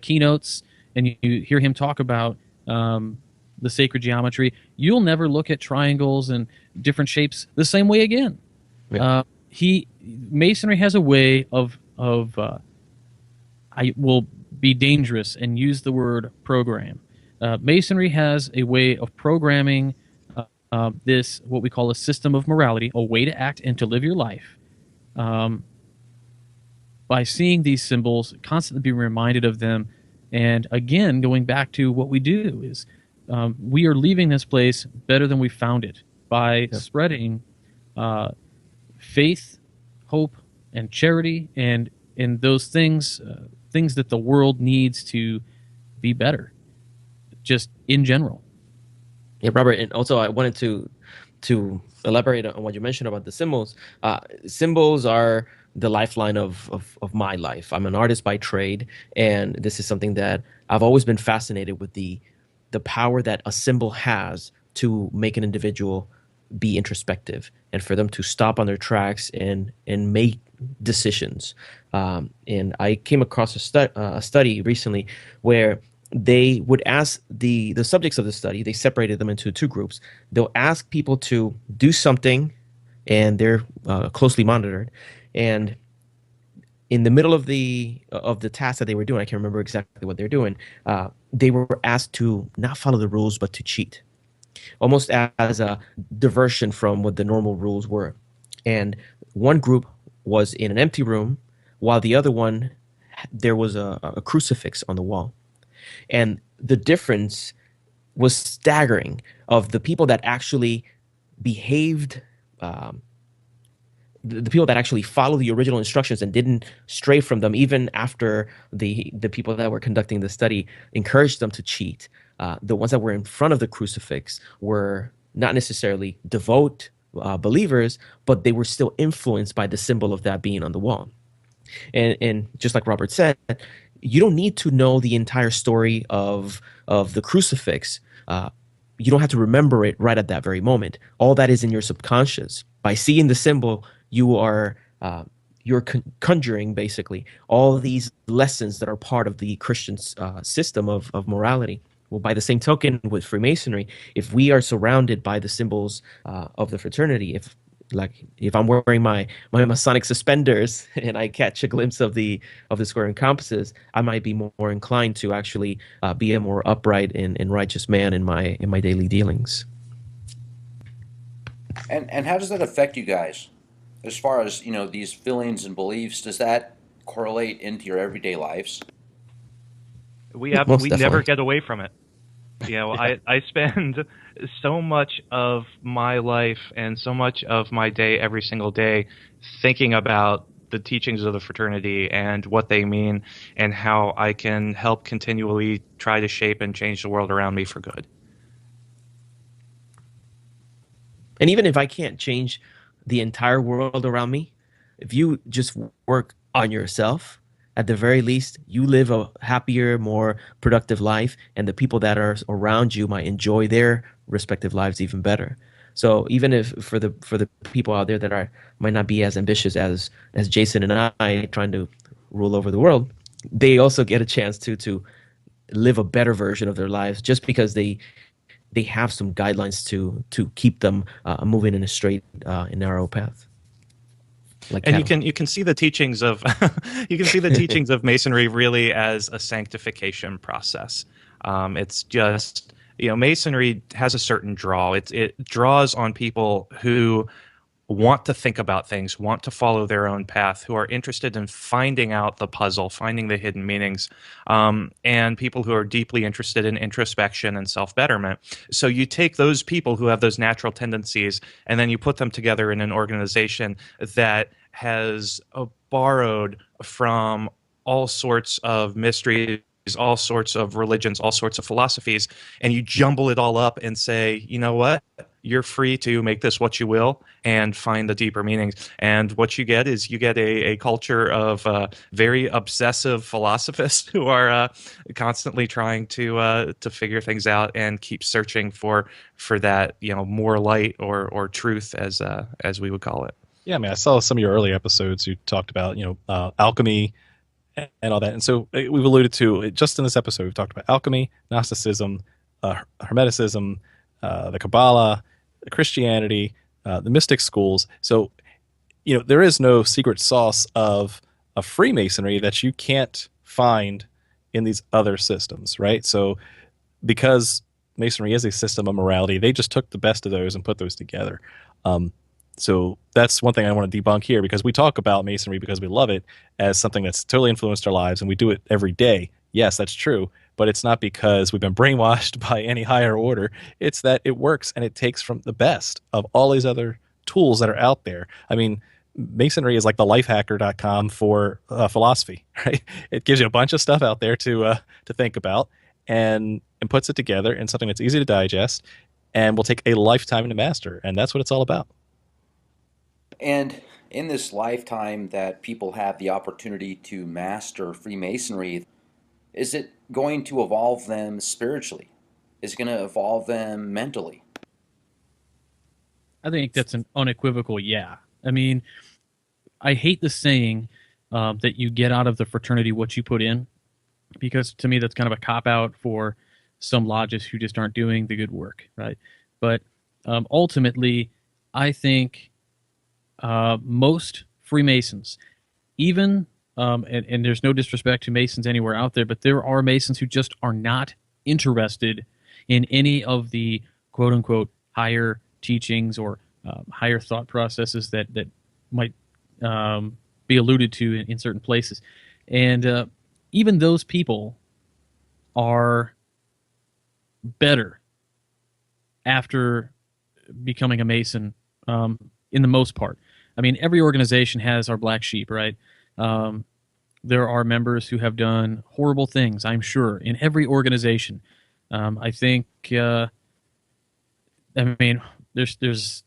keynotes and you hear him talk about the sacred geometry, you'll never look at triangles and different shapes the same way again. Yeah. Masonry has a way of I will be dangerous and use the word program. Masonry has a way of programming this, what we call a system of morality, a way to act and to live your life. By seeing these symbols, constantly being reminded of them, and again, going back to what we do is we are leaving this place better than we found it by spreading faith, hope, and charity, and those things that the world needs to be better. just in general. Yeah, Robert, and also I wanted to elaborate on what you mentioned about the symbols. Symbols are the lifeline of my life. I'm an artist by trade, and this is something that I've always been fascinated with, the power that a symbol has to make an individual be introspective and for them to stop on their tracks and make decisions. And I came across a study recently where they would ask the subjects of the study, they separated them into two groups. They'll ask people to do something, and they're closely monitored. And in the middle of the task that they were doing, I can't remember exactly what they're doing, they were asked to not follow the rules, but to cheat, almost as a diversion from what the normal rules were. And one group was in an empty room, while the other one, there was a crucifix on the wall. And the difference was staggering of the people that actually behaved, the people that actually followed the original instructions and didn't stray from them, even after the people that were conducting the study encouraged them to cheat. The ones that were in front of the crucifix were not necessarily devout believers, but they were still influenced by the symbol of that being on the wall. And just like Robert said, you don't need to know the entire story of the crucifix. You don't have to remember it right at that very moment. All that is in your subconscious. By seeing the symbol, you're conjuring basically all these lessons that are part of the Christian system of morality. Well, by the same token, with Freemasonry, if we are surrounded by the symbols of the fraternity, if I'm wearing my Masonic suspenders and I catch a glimpse of the square and compasses, I might be more inclined to actually be a more upright and righteous man in my daily dealings. And how does that affect you guys? As far as, these feelings and beliefs, does that correlate into your everyday lives? We Most never definitely. get away from it. I spend so much of my life and so much of my day every single day thinking about the teachings of the fraternity and what they mean and how I can help continually try to shape and change the world around me for good. And even if I can't change the entire world around me, if you just work on yourself, at the very least, you live a happier, more productive life, and the people that are around you might enjoy their respective lives even better. So even if for the people out there that might not be as ambitious as Jason and I trying to rule over the world, they also get a chance to live a better version of their lives just because they have some guidelines to keep them moving in a straight and narrow path. And you can see the teachings of of Masonry really as a sanctification process. It's just Masonry has a certain draw. It draws on people who want to think about things, want to follow their own path, who are interested in finding out the puzzle, finding the hidden meanings, and people who are deeply interested in introspection and self-betterment. So you take those people who have those natural tendencies, and then you put them together in an organization that has borrowed from all sorts of mysteries, all sorts of religions, all sorts of philosophies, and you jumble it all up and say, you know what? You're free to make this what you will and find the deeper meanings. And what you get is a culture of very obsessive philosophers who are constantly trying to figure things out and keep searching for that more light or truth as we would call it. Yeah, I mean, I saw some of your early episodes. You talked about alchemy and all that, and so we've alluded to just in this episode. We've talked about alchemy, Gnosticism, Hermeticism, the Kabbalah, Christianity, the mystic schools. So, there is no secret sauce of Freemasonry that you can't find in these other systems, right? So, because Masonry is a system of morality, they just took the best of those and put those together. So that's one thing I want to debunk here, because we talk about Masonry because we love it as something that's totally influenced our lives, and we do it every day. Yes, that's true, but it's not because we've been brainwashed by any higher order. It's that it works, and it takes from the best of all these other tools that are out there. I mean, Masonry is like the lifehacker.com for philosophy, right? It gives you a bunch of stuff out there to think about, and puts it together in something that's easy to digest and will take a lifetime to master. And that's what it's all about. And in this lifetime that people have the opportunity to master Freemasonry, is it going to evolve them spiritually? Is it going to evolve them mentally? I think that's an unequivocal yeah. I mean, I hate the saying that you get out of the fraternity what you put in, because to me that's kind of a cop out for some lodges who just aren't doing the good work, right? But ultimately, I think most Freemasons, even and there's no disrespect to Masons anywhere out there, but there are Masons who just are not interested in any of the quote unquote higher teachings or higher thought processes that might be alluded to in certain places. And even those people are better after becoming a Mason in the most part. I mean, every organization has our black sheep, right? There are members who have done horrible things, I'm sure, in every organization. I think, I mean, there's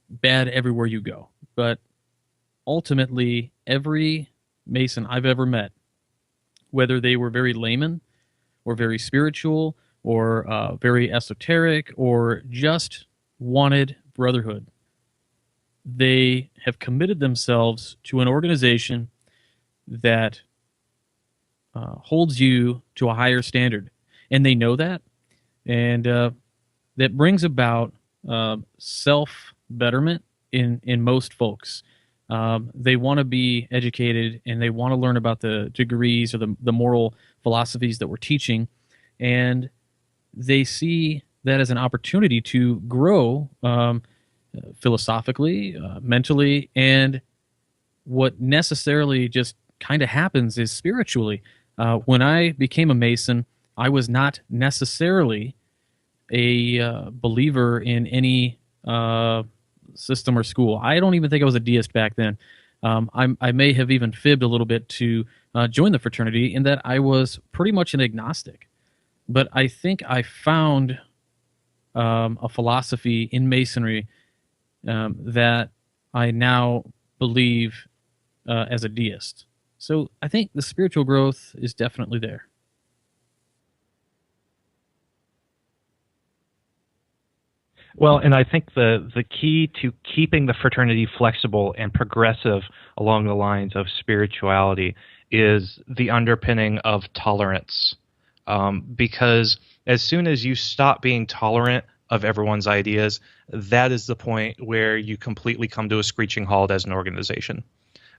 bad everywhere you go. But ultimately, every Mason I've ever met, whether they were very layman or very spiritual or very esoteric or just wanted brotherhood, they have committed themselves to an organization that holds you to a higher standard. And they know that. And that brings about self-betterment in most folks. They want to be educated and they want to learn about the degrees or the moral philosophies that we're teaching. And they see that as an opportunity to grow philosophically, mentally, and what necessarily just kind of happens is spiritually. When I became a Mason, I was not necessarily a believer in any system or school. I don't even think I was a deist back then. I may have even fibbed a little bit to join the fraternity in that I was pretty much an agnostic. But I think I found a philosophy in Masonry that I now believe as a deist. So I think the spiritual growth is definitely there. Well, and I think the key to keeping the fraternity flexible and progressive along the lines of spirituality is the underpinning of tolerance. Because as soon as you stop being tolerant of everyone's ideas, that is the point where you completely come to a screeching halt as an organization.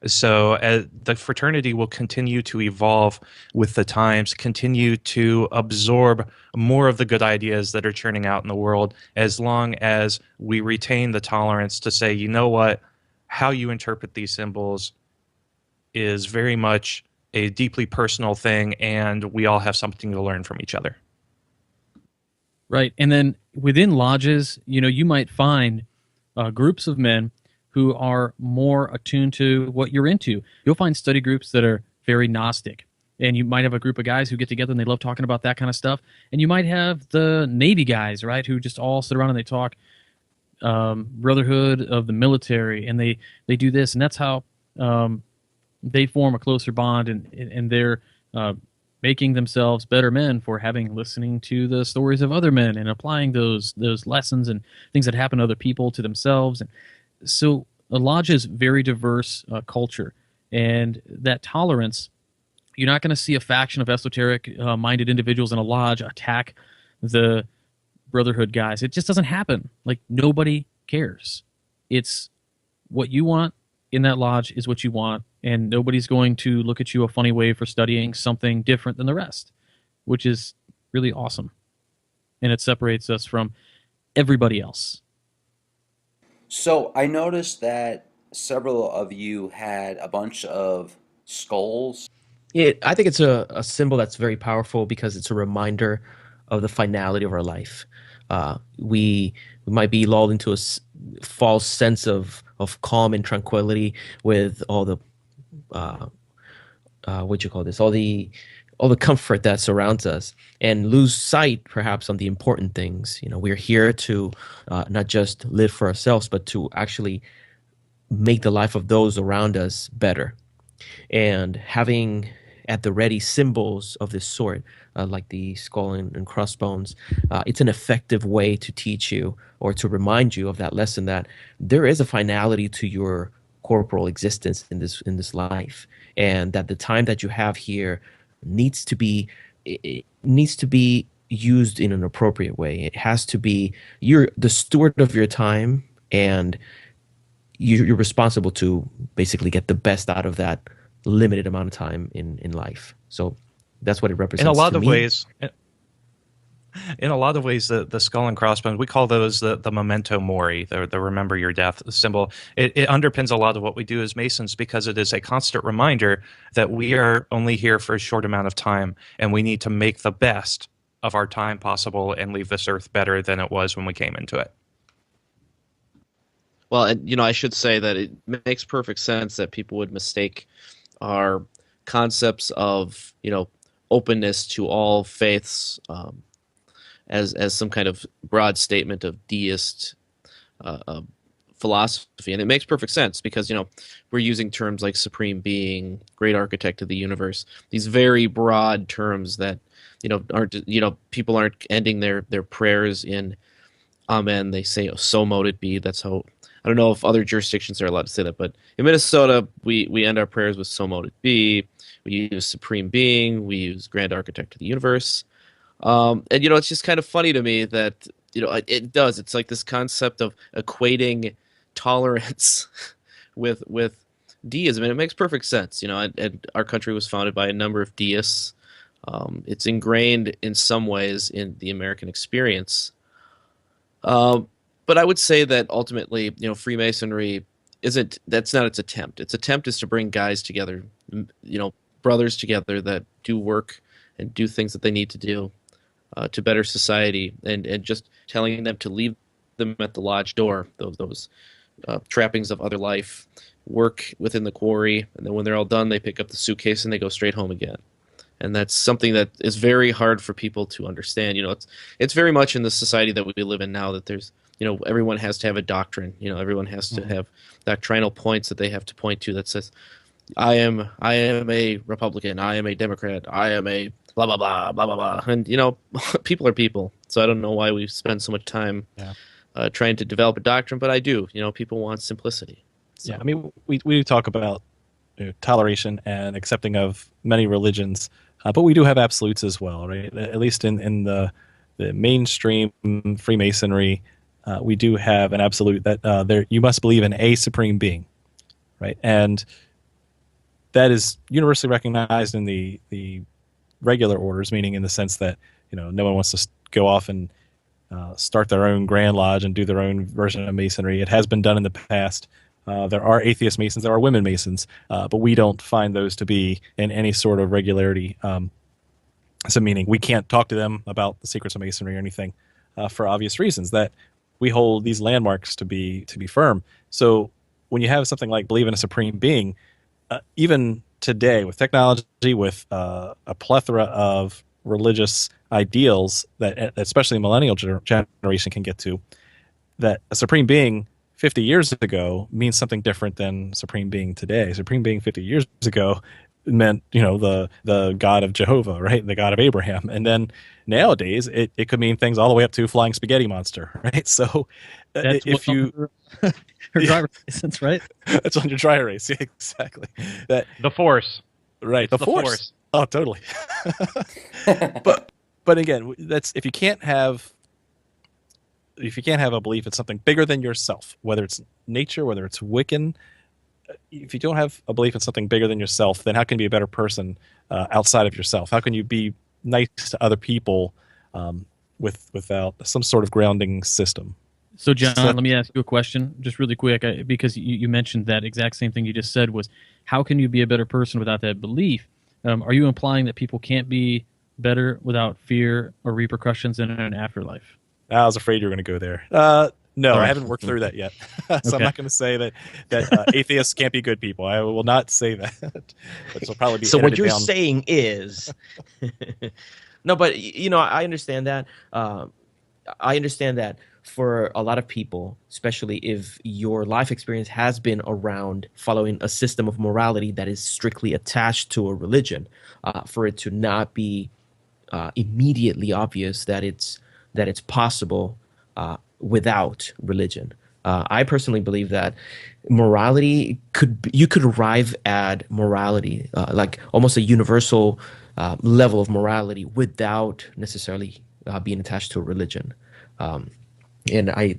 So the fraternity will continue to evolve with the times, continue to absorb more of the good ideas that are churning out in the world, as long as we retain the tolerance to say, you know what, how you interpret these symbols is very much a deeply personal thing, and we all have something to learn from each other. Right. And then within lodges, you might find groups of men who are more attuned to what you're into. You'll find study groups that are very Gnostic. And you might have a group of guys who get together and they love talking about that kind of stuff. And you might have the Navy guys, right, who just all sit around and they talk brotherhood of the military, and they do this. And that's how they form a closer bond, and they're making themselves better men for listening to the stories of other men and applying those lessons and things that happen to other people to themselves. And so a lodge is very diverse culture, and that tolerance, you're not going to see a faction of esoteric-minded individuals in a lodge attack the brotherhood guys. It just doesn't happen. Like, nobody cares. It's what you want in that lodge is what you want, and nobody's going to look at you a funny way for studying something different than the rest, which is really awesome. And it separates us from everybody else. So I noticed that several of you had a bunch of skulls. Yeah, I think it's a symbol that's very powerful because it's a reminder of the finality of our life. We might be lulled into a false sense of calm and tranquility with all the all the all the comfort that surrounds us, and lose sight perhaps on the important things. We're here to not just live for ourselves, but to actually make the life of those around us better. And having at the ready symbols of this sort, like the skull and crossbones, it's an effective way to teach you or to remind you of that lesson, that there is a finality to your corporal existence in this life, and that the time that you have here needs to be used in an appropriate way. It has to be, you're the steward of your time, and you're responsible to basically get the best out of that limited amount of time in life. So that's what it represents. In a lot to of me. ways, the skull and crossbones, we call those the memento mori, the remember your death symbol. It underpins a lot of what we do as Masons, because it is a constant reminder that we are only here for a short amount of time, and we need to make the best of our time possible and leave this earth better than it was when we came into it. Well, and I should say that it makes perfect sense that people would mistake our concepts of openness to all faiths as some kind of broad statement of deist philosophy. And it makes perfect sense, because we're using terms like supreme being, great architect of the universe, these very broad terms that aren't, people aren't ending their prayers in amen. They say, oh, so mote it be. That's how, I don't know if other jurisdictions are allowed to say that, but in Minnesota, we end our prayers with so mote it be. We use supreme being. We use grand architect of the universe. And it's just kind of funny to me that it does. It's like this concept of equating tolerance with deism, and it makes perfect sense. And our country was founded by a number of deists. It's ingrained in some ways in the American experience. But I would say that ultimately, Freemasonry that's not its attempt. Its attempt is to bring guys together, brothers together that do work and do things that they need to do to better society, and just telling them to leave them at the lodge door, those trappings of other life, work within the quarry, and then when they're all done, they pick up the suitcase and they go straight home again. And that's something that is very hard for people to understand. It's very much in the society that we live in now that there's, everyone has to have a doctrine. Everyone has to have doctrinal points that they have to point to that says, I am a Republican, I am a Democrat, I am a blah, blah, blah, blah, blah, blah. And, people are people. So I don't know why we spend so much time trying to develop a doctrine, but I do. People want simplicity. So. Yeah, I mean, we talk about toleration and accepting of many religions, but we do have absolutes as well, right? At least in the mainstream Freemasonry, we do have an absolute that you must believe in a supreme being, right? And that is universally recognized in the regular orders, meaning in the sense that no one wants to go off and start their own Grand Lodge and do their own version of Masonry. It has been done in the past. There are atheist Masons, there are women Masons, but we don't find those to be in any sort of regularity. So meaning we can't talk to them about the secrets of Masonry or anything for obvious reasons, that we hold these landmarks to be firm. So when you have something like believe in a supreme being, even today with technology, with a plethora of religious ideals that especially the millennial generation can get to, that a supreme being 50 years ago means something different than supreme being today. Supreme being 50 years ago meant, the God of Jehovah, right? The God of Abraham. And then nowadays it could mean things all the way up to flying spaghetti monster, right? So That's if you her driver's license, right? That's on your dry erase. Yeah, exactly. The Force. Right. The Force. Oh, totally. But again, that's if you can't have a belief in something bigger than yourself, whether it's nature, whether it's Wiccan, if you don't have a belief in something bigger than yourself, then how can you be a better person outside of yourself? How can you be nice to other people without some sort of grounding system? So, John, let me ask you a question, just really quick, because you mentioned that exact same thing you just said was, how can you be a better person without that belief? Are you implying that people can't be better without fear or repercussions in an afterlife? I was afraid you were going to go there. No, All I right. haven't worked through that yet. So I'm Okay. not going to say that atheists can't be good people. I will not say that. Which will probably be So what edited you're down. saying is, no, but I understand that. I understand that for a lot of people, especially if your life experience has been around following a system of morality that is strictly attached to a religion, for it to not be immediately obvious that it's possible without religion. I personally believe that morality you could arrive at morality, like almost a universal level of morality, without necessarily being attached to a religion. And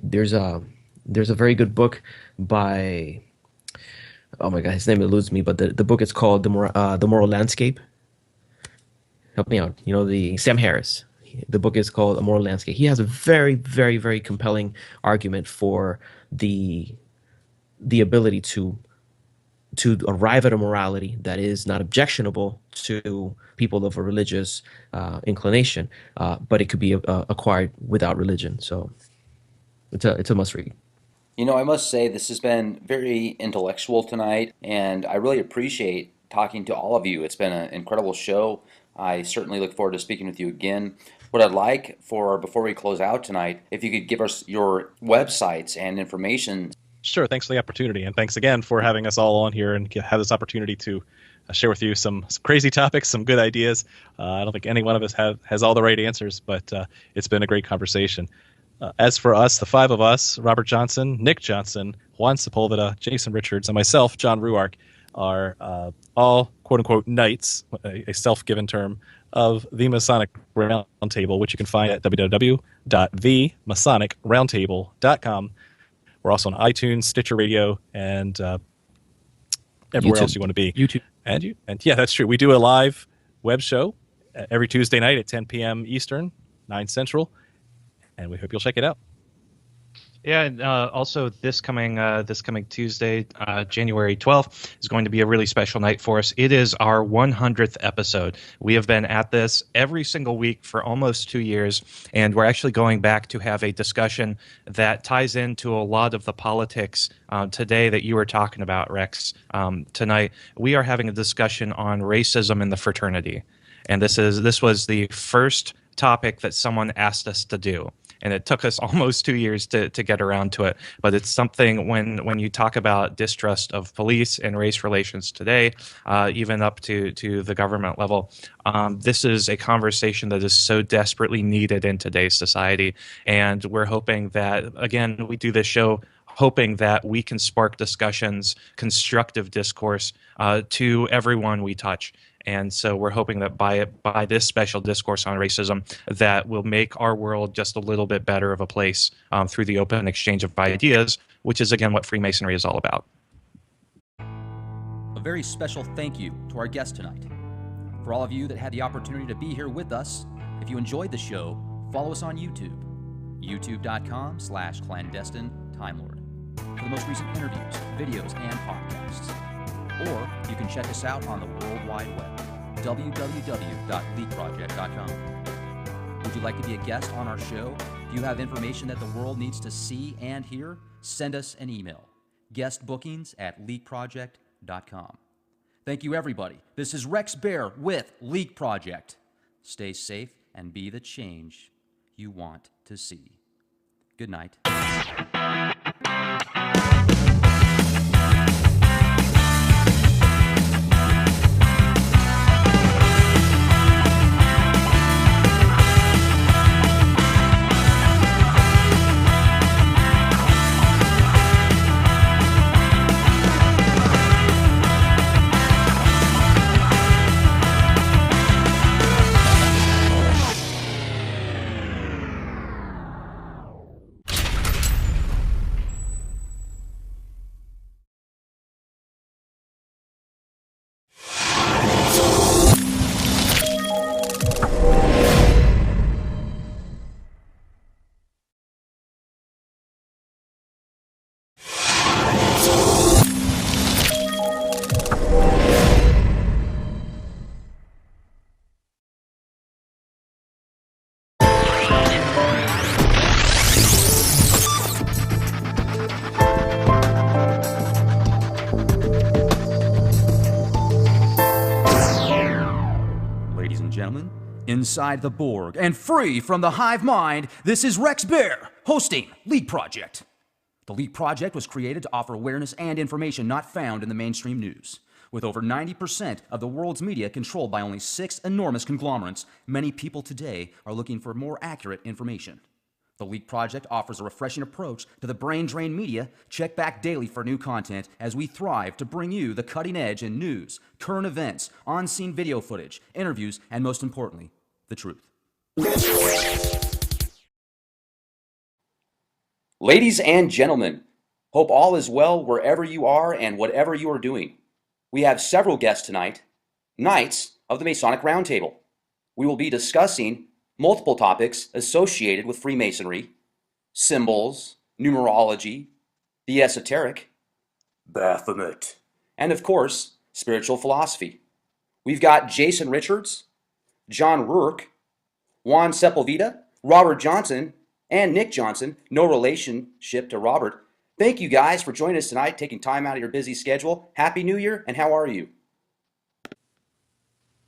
there's a very good book by, oh my god, his name eludes me, but the book is called The Moral Landscape. Help me out. The Sam Harris. The book is called A Moral Landscape. He has a very, very, very compelling argument for the ability to arrive at a morality that is not objectionable to people of a religious inclination, but it could be acquired without religion. So it's a must read. I must say this has been very intellectual tonight, and I really appreciate talking to all of you. It's been an incredible show. I certainly look forward to speaking with you again. What I'd like before we close out tonight, if you could give us your websites and information. Sure. Thanks for the opportunity. And thanks again for having us all on here and have this opportunity to share with you some crazy topics, some good ideas. I don't think any one of us has all the right answers, but it's been a great conversation. As for us, the five of us, Robert Johnson, Nick Johnson, Juan Sepulveda, Jason Richards, and myself, Jon Ruark, are all quote-unquote knights, a self-given term, of the Masonic Roundtable, which you can find at www.theMasonicRoundtable.com. We're also on iTunes, Stitcher Radio, and everywhere YouTube. else you want to be. YouTube. And yeah, that's true. We do a live web show every Tuesday night at 10 p.m. Eastern, 9 Central, and we hope you'll check it out. Yeah, and also this coming Tuesday, January 12th, is going to be a really special night for us. It is our 100th episode. We have been at this every single week for almost 2 years, and we're actually going back to have a discussion that ties into a lot of the politics today that you were talking about, Rex. Tonight, we are having a discussion on racism in the fraternity, and this was the first topic that someone asked us to do. And it took us almost 2 years to get around to it. But it's something when you talk about distrust of police and race relations today, even up to the government level, this is a conversation that is so desperately needed in today's society. And we're hoping that, again, we do this show hoping that we can spark discussions, constructive discourse to everyone we touch. And so we're hoping that by this special discourse on racism, that will make our world just a little bit better of a place through the open exchange of ideas, which is, again, what Freemasonry is all about. A very special thank you to our guest tonight. For all of you that had the opportunity to be here with us, if you enjoyed the show, follow us on YouTube, youtube.com/clandestine-timelord, for the most recent interviews, videos, and podcasts. Or you can check us out on the World Wide Web, www.leakproject.com. Would you like to be a guest on our show? Do you have information that the world needs to see and hear? Send us an email, guestbookings@leakproject.com. Thank you, everybody. This is Rex Bear with Leak Project. Stay safe and be the change you want to see. Good night. Inside the Borg and free from the hive mind, this is Rex Bear hosting Leak Project. The Leak Project was created to offer awareness and information not found in the mainstream news. With over 90% of the world's media controlled by only 6 enormous conglomerates, many people today are looking for more accurate information. The Leak Project offers a refreshing approach to the brain drain media. Check back daily for new content as we thrive to bring you the cutting edge in news, current events, on-scene video footage, interviews, and most importantly, the truth. Ladies and gentlemen, hope all is well wherever you are and whatever you are doing. We have several guests tonight, Knights of the Masonic Roundtable. We will be discussing multiple topics associated with Freemasonry, symbols, numerology, the Esoteric, Baphomet, and of course, spiritual philosophy. We've got Jason Richards, Jon Ruark, Juan Sepulveda, Robert Johnson, and Nick Johnson, no relationship to Robert. Thank you guys for joining us tonight, taking time out of your busy schedule. Happy New Year, and how are you?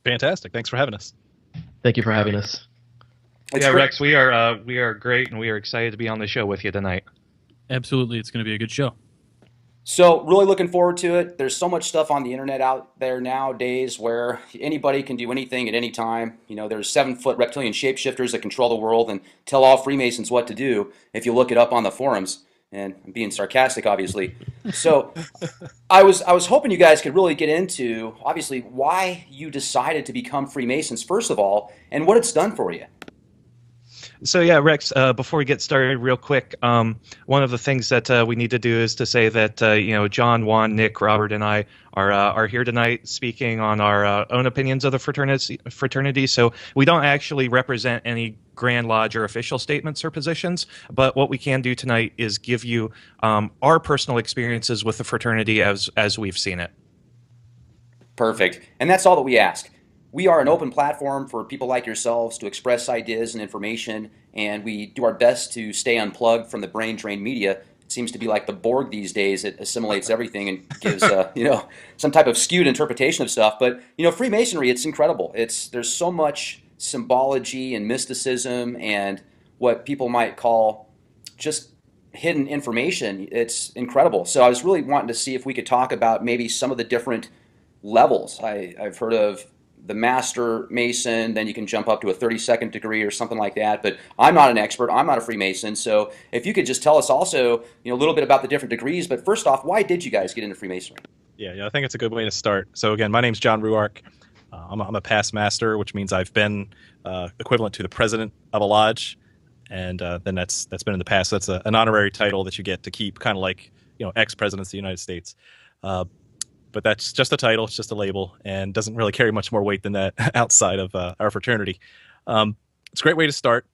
Fantastic. Thanks for having us. Thank you for having us. Yeah, Rex, we are great, and we are excited to be on the show with you tonight. Absolutely, it's going to be a good show. So really looking forward to it. There's so much stuff on the internet out there nowadays where anybody can do anything at any time. You know, there's 7-foot reptilian shapeshifters that control the world and tell all Freemasons what to do if you look it up on the forums. And I'm being sarcastic, obviously. So I was hoping you guys could really get into, obviously, why you decided to become Freemasons, first of all, and what it's done for you. So yeah, Rex, before we get started real quick, one of the things that we need to do is to say that, John, Juan, Nick, Robert, and I are here tonight speaking on our own opinions of the fraternity. So we don't actually represent any Grand Lodge or official statements or positions, but what we can do tonight is give you our personal experiences with the fraternity as we've seen it. Perfect. And that's all that we ask. We are an open platform for people like yourselves to express ideas and information, and we do our best to stay unplugged from the brain drain media. It seems to be like the Borg these days. It assimilates everything and gives some type of skewed interpretation of stuff. But Freemasonry, it's incredible. There's so much symbology and mysticism and what people might call just hidden information. It's incredible. So I was really wanting to see if we could talk about maybe some of the different levels. I've heard of the Master Mason, then you can jump up to a 32nd degree or something like that. But I'm not an expert. I'm not a Freemason. So if you could just tell us also, a little bit about the different degrees. But first off, why did you guys get into Freemasonry? Yeah, I think it's a good way to start. So again, my name's Jon Ruark. I'm a past master, which means I've been equivalent to the president of a lodge, and then that's been in the past. So that's an honorary title that you get to keep, kind of like ex-presidents of the United States. But that's just a title, it's just a label, and doesn't really carry much more weight than that outside of our fraternity. It's a great way to start.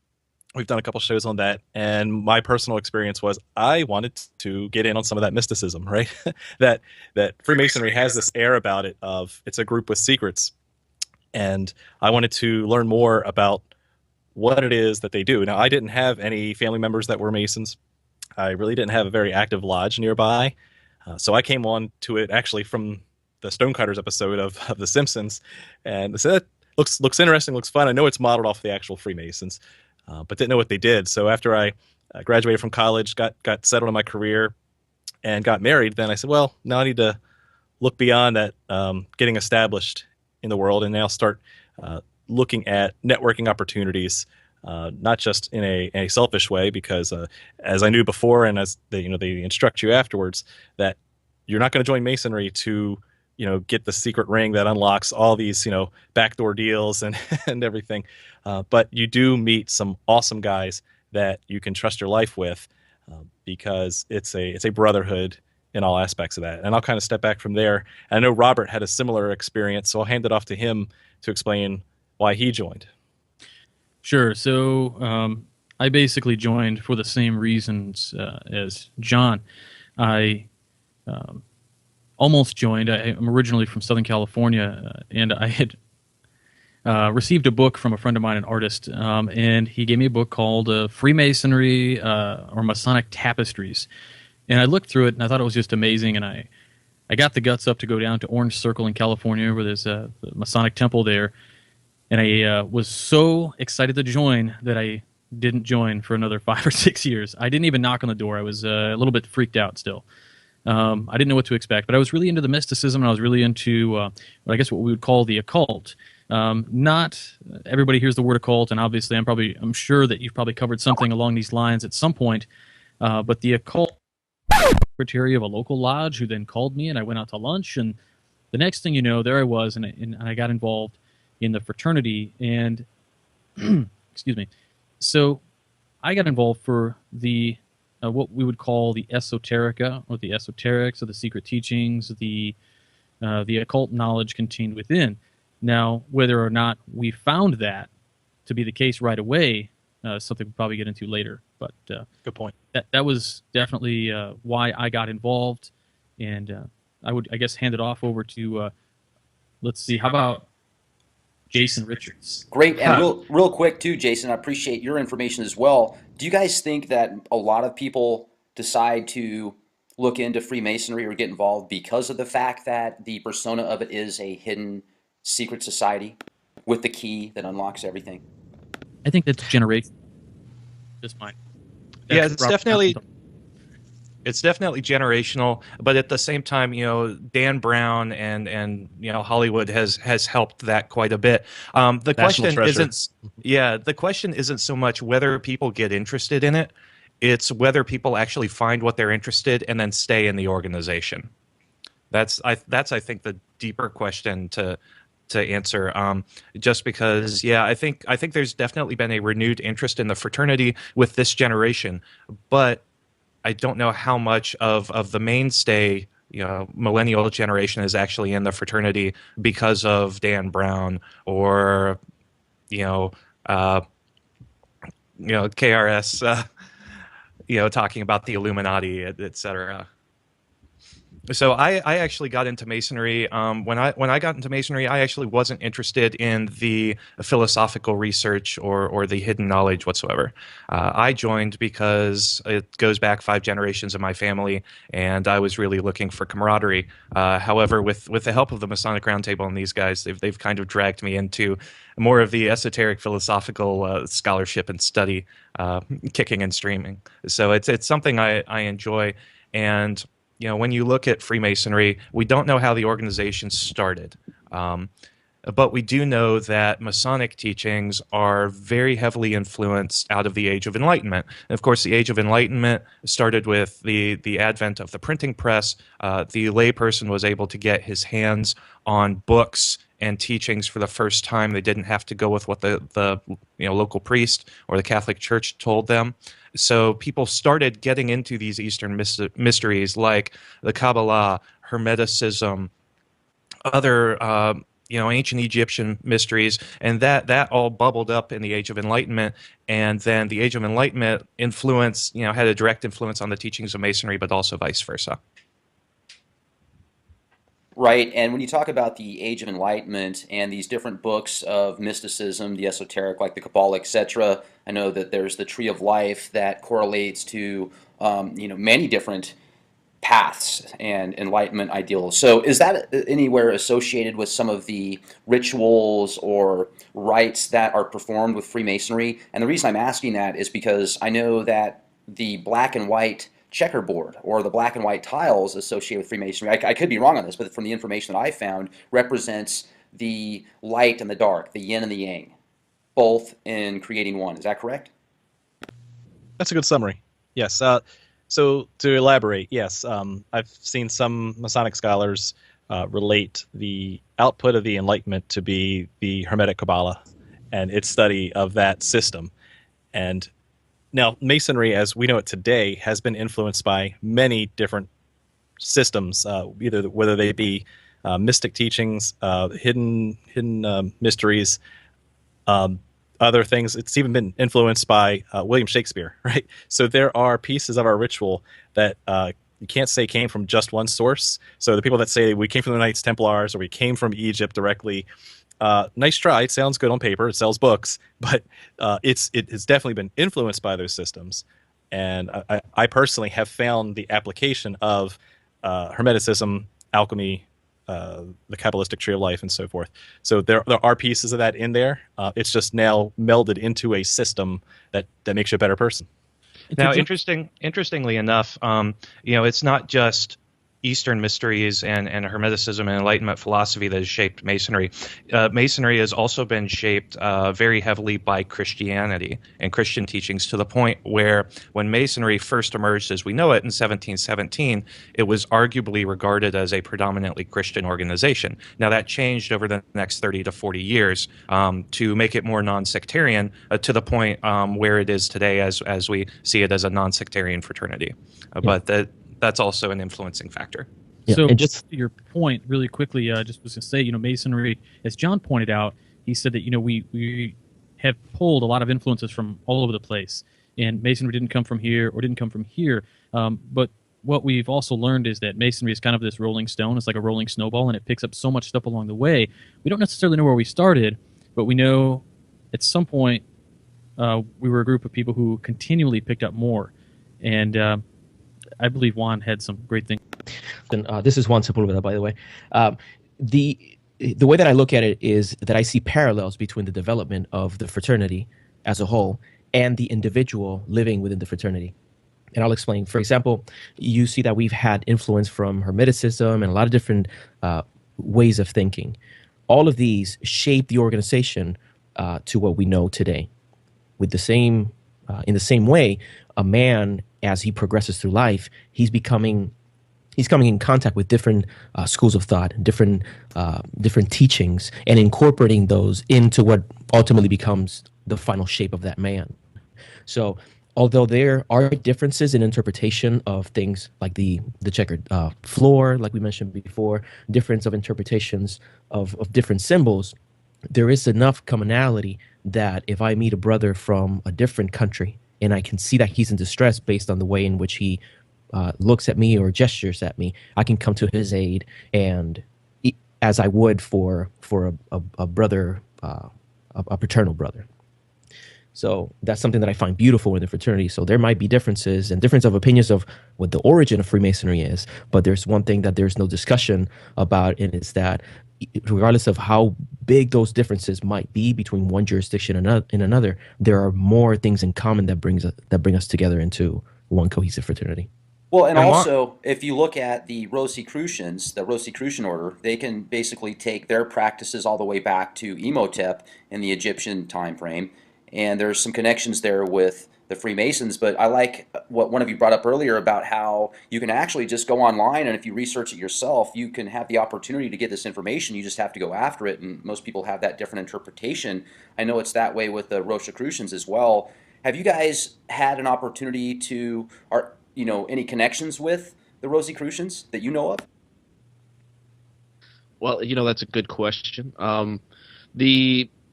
We've done a couple shows on that, and my personal experience was I wanted to get in on some of that mysticism, right? that Freemasonry has this air about it of it's a group with secrets, and I wanted to learn more about what it is that they do. Now, I didn't have any family members that were Masons. I really didn't have a very active lodge nearby. So I came on to it actually from the Stonecutters episode of The Simpsons, and I said, that looks interesting, looks fun. I know it's modeled off the actual Freemasons, but didn't know what they did. So after I graduated from college, got settled in my career, and got married, then I said, well, now I need to look beyond that, getting established in the world, and now start looking at networking opportunities. Not just in a selfish way, because as I knew before, and as they instruct you afterwards, that you're not going to join Masonry to get the secret ring that unlocks all these backdoor deals and and everything, but you do meet some awesome guys that you can trust your life with, because it's a brotherhood in all aspects of that. And I'll kind of step back from there. I know Robert had a similar experience, so I'll hand it off to him to explain why he joined. Sure. So I basically joined for the same reasons as John. I almost joined. I'm originally from Southern California, and I had received a book from a friend of mine, an artist, and he gave me a book called Freemasonry or Masonic Tapestries. And I looked through it, and I thought it was just amazing, and I got the guts up to go down to Orange Circle in California, where there's the Masonic Temple there. And I was so excited to join that I didn't join for another 5 or 6 years. I didn't even knock on the door. I was a little bit freaked out still. I didn't know what to expect, but I was really into the mysticism, and I was really into what we would call the occult. Not everybody hears the word occult, and obviously I'm sure that you've probably covered something along these lines at some point. But the occult secretary of a local lodge who then called me, and I went out to lunch, and the next thing you know, there I was, and I got involved in the fraternity, and excuse me. So I got involved for the what we would call the esoterica, or the esoterics, or the secret teachings, the occult knowledge contained within. Now, whether or not we found that to be the case right away, something we'll probably get into later. But Good point. that was definitely why I got involved, and I would, I guess, hand it off over to let's see, how about Jason Richards? Great, and real quick too, Jason, I appreciate your information as well. Do you guys think that a lot of people decide to look into Freemasonry or get involved because of the fact that the persona of it is a hidden secret society with the key that unlocks everything? I think that's generation. Just mine. Yeah, That's it's Robert definitely Johnson. it's definitely generational, but at the same time, Dan Brown and Hollywood has helped that quite a bit. The question treasure. the question isn't so much whether people get interested in it; it's whether people actually find what they're interested and then stay in the organization. That's I think the deeper question to answer. Just because, I think there's definitely been a renewed interest in the fraternity with this generation, but I don't know how much of the mainstay, millennial generation is actually in the fraternity because of Dan Brown or, KRS, talking about the Illuminati, et cetera. So I actually got into Masonry. When I got into Masonry, I actually wasn't interested in the philosophical research or the hidden knowledge whatsoever. I joined because it goes back 5 generations of my family, and I was really looking for camaraderie. However, with the help of the Masonic Roundtable and these guys, they've kind of dragged me into more of the esoteric philosophical scholarship and study, kicking and streaming. So it's something I enjoy. And when you look at Freemasonry, we don't know how the organization started. But we do know that Masonic teachings are very heavily influenced out of the Age of Enlightenment. And of course, the Age of Enlightenment started with the advent of the printing press. The layperson was able to get his hands on books and teachings for the first time. They didn't have to go with what the local priest or the Catholic Church told them. So people started getting into these Eastern mysteries like the Kabbalah, Hermeticism, other ancient Egyptian mysteries, and that all bubbled up in the Age of Enlightenment. And then the Age of Enlightenment had a direct influence on the teachings of Masonry, but also vice versa. Right, and when you talk about the Age of Enlightenment and these different books of mysticism, the esoteric, like the Kabbalah, etc., I know that there's the Tree of Life that correlates to many different paths and enlightenment ideals. So is that anywhere associated with some of the rituals or rites that are performed with Freemasonry? And the reason I'm asking that is because I know that the black and white checkerboard or the black and white tiles associated with Freemasonry, I could be wrong on this, but from the information that I found, represents the light and the dark, the yin and the yang, both in creating one. Is that correct? That's a good summary. Yes. So to elaborate, yes, I've seen some Masonic scholars relate the output of the Enlightenment to be the Hermetic Kabbalah and its study of that system. And now, Masonry, as we know it today, has been influenced by many different systems, whether they be mystic teachings, hidden mysteries, other things. It's even been influenced by William Shakespeare, right? So there are pieces of our ritual that you can't say came from just one source. So the people that say we came from the Knights Templars or we came from Egypt directly, nice try. It sounds good on paper. It sells books, but it has definitely been influenced by those systems. And I personally have found the application of Hermeticism, alchemy, the Kabbalistic tree of life and so forth. So there are pieces of that in there. It's just now melded into a system that makes you a better person. Now, interestingly enough, it's not just Eastern mysteries and Hermeticism and Enlightenment philosophy that has shaped Masonry. Masonry has also been shaped very heavily by Christianity and Christian teachings, to the point where when Masonry first emerged as we know it in 1717, it was arguably regarded as a predominantly Christian organization. Now, that changed over the next 30 to 40 years to make it more non-sectarian, to the point where it is today as we see it as a non-sectarian fraternity. But that's also an influencing factor. Yeah, so just to your point, really quickly, just was going to say, Masonry, as John pointed out, he said that, we have pulled a lot of influences from all over the place, and Masonry didn't come from here or didn't come from here. But what we've also learned is that Masonry is kind of this rolling stone. It's like a rolling snowball, and it picks up so much stuff along the way. We don't necessarily know where we started, but we know at some point we were a group of people who continually picked up more. And I believe Juan had some great things. This is Juan Sepulveda, by the way. The way that I look at it is that I see parallels between the development of the fraternity as a whole and the individual living within the fraternity. And I'll explain. For example, you see that we've had influence from Hermeticism and a lot of different ways of thinking. All of these shape the organization to what we know today. With the same, in the same way, a man, as he progresses through life, he's coming in contact with different schools of thought, different teachings, and incorporating those into what ultimately becomes the final shape of that man. So, although there are differences in interpretation of things like the checkered floor, like we mentioned before, difference of interpretations of different symbols, there is enough commonality that if I meet a brother from a different country and I can see that he's in distress based on the way in which he looks at me or gestures at me, I can come to his aid, and as I would for a brother, a paternal brother. So that's something that I find beautiful in the fraternity. So there might be differences and difference of opinions of what the origin of Freemasonry is, but there's one thing that there's no discussion about, and it's that regardless of how big those differences might be between one jurisdiction and another, there are more things in common that bring us together into one cohesive fraternity. Well, and also, if you look at the Rosicrucians, the Rosicrucian order, they can basically take their practices all the way back to Imhotep in the Egyptian time frame, and there's some connections there with the Freemasons. But I like what one of you brought up earlier about how you can actually just go online, and if you research it yourself, you can have the opportunity to get this information. You just have to go after it, and most people have that different interpretation. I know it's that way with the Rosicrucians as well. Have you guys had an opportunity to, any connections with the Rosicrucians that you know of? Well, that's a good question.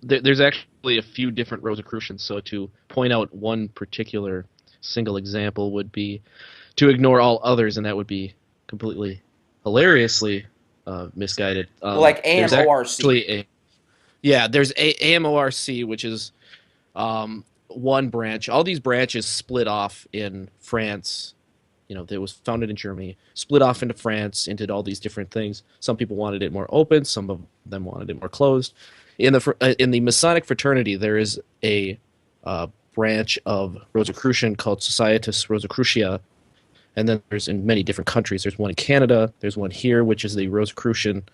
There's actually a few different Rosicrucians, so to point out one particular single example would be to ignore all others, and that would be completely hilariously misguided. Like AMORC. There's AMORC, which is one branch. All these branches split off in France. It was founded in Germany, split off into France, into all these different things. Some people wanted it more open, some of them wanted it more closed. In the Masonic fraternity, there is a branch of Rosicrucian called Societas Rosicrucia, and then there's in many different countries. There's one in Canada, there's one here, which is the Rosicrucian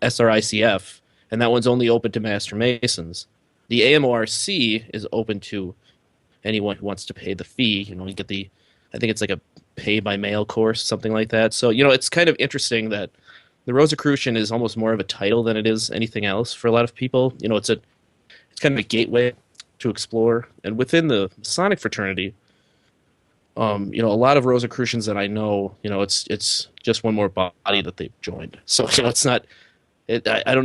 SRICF, and that one's only open to Master Masons. The AMORC is open to anyone who wants to pay the fee. You get I think it's like a pay-by-mail course, something like that. So, it's kind of interesting that the Rosicrucian is almost more of a title than it is anything else for a lot of people. It's kind of a gateway to explore. And within the Masonic fraternity, a lot of Rosicrucians that I know, it's just one more body that they've joined. So, it's not, I don't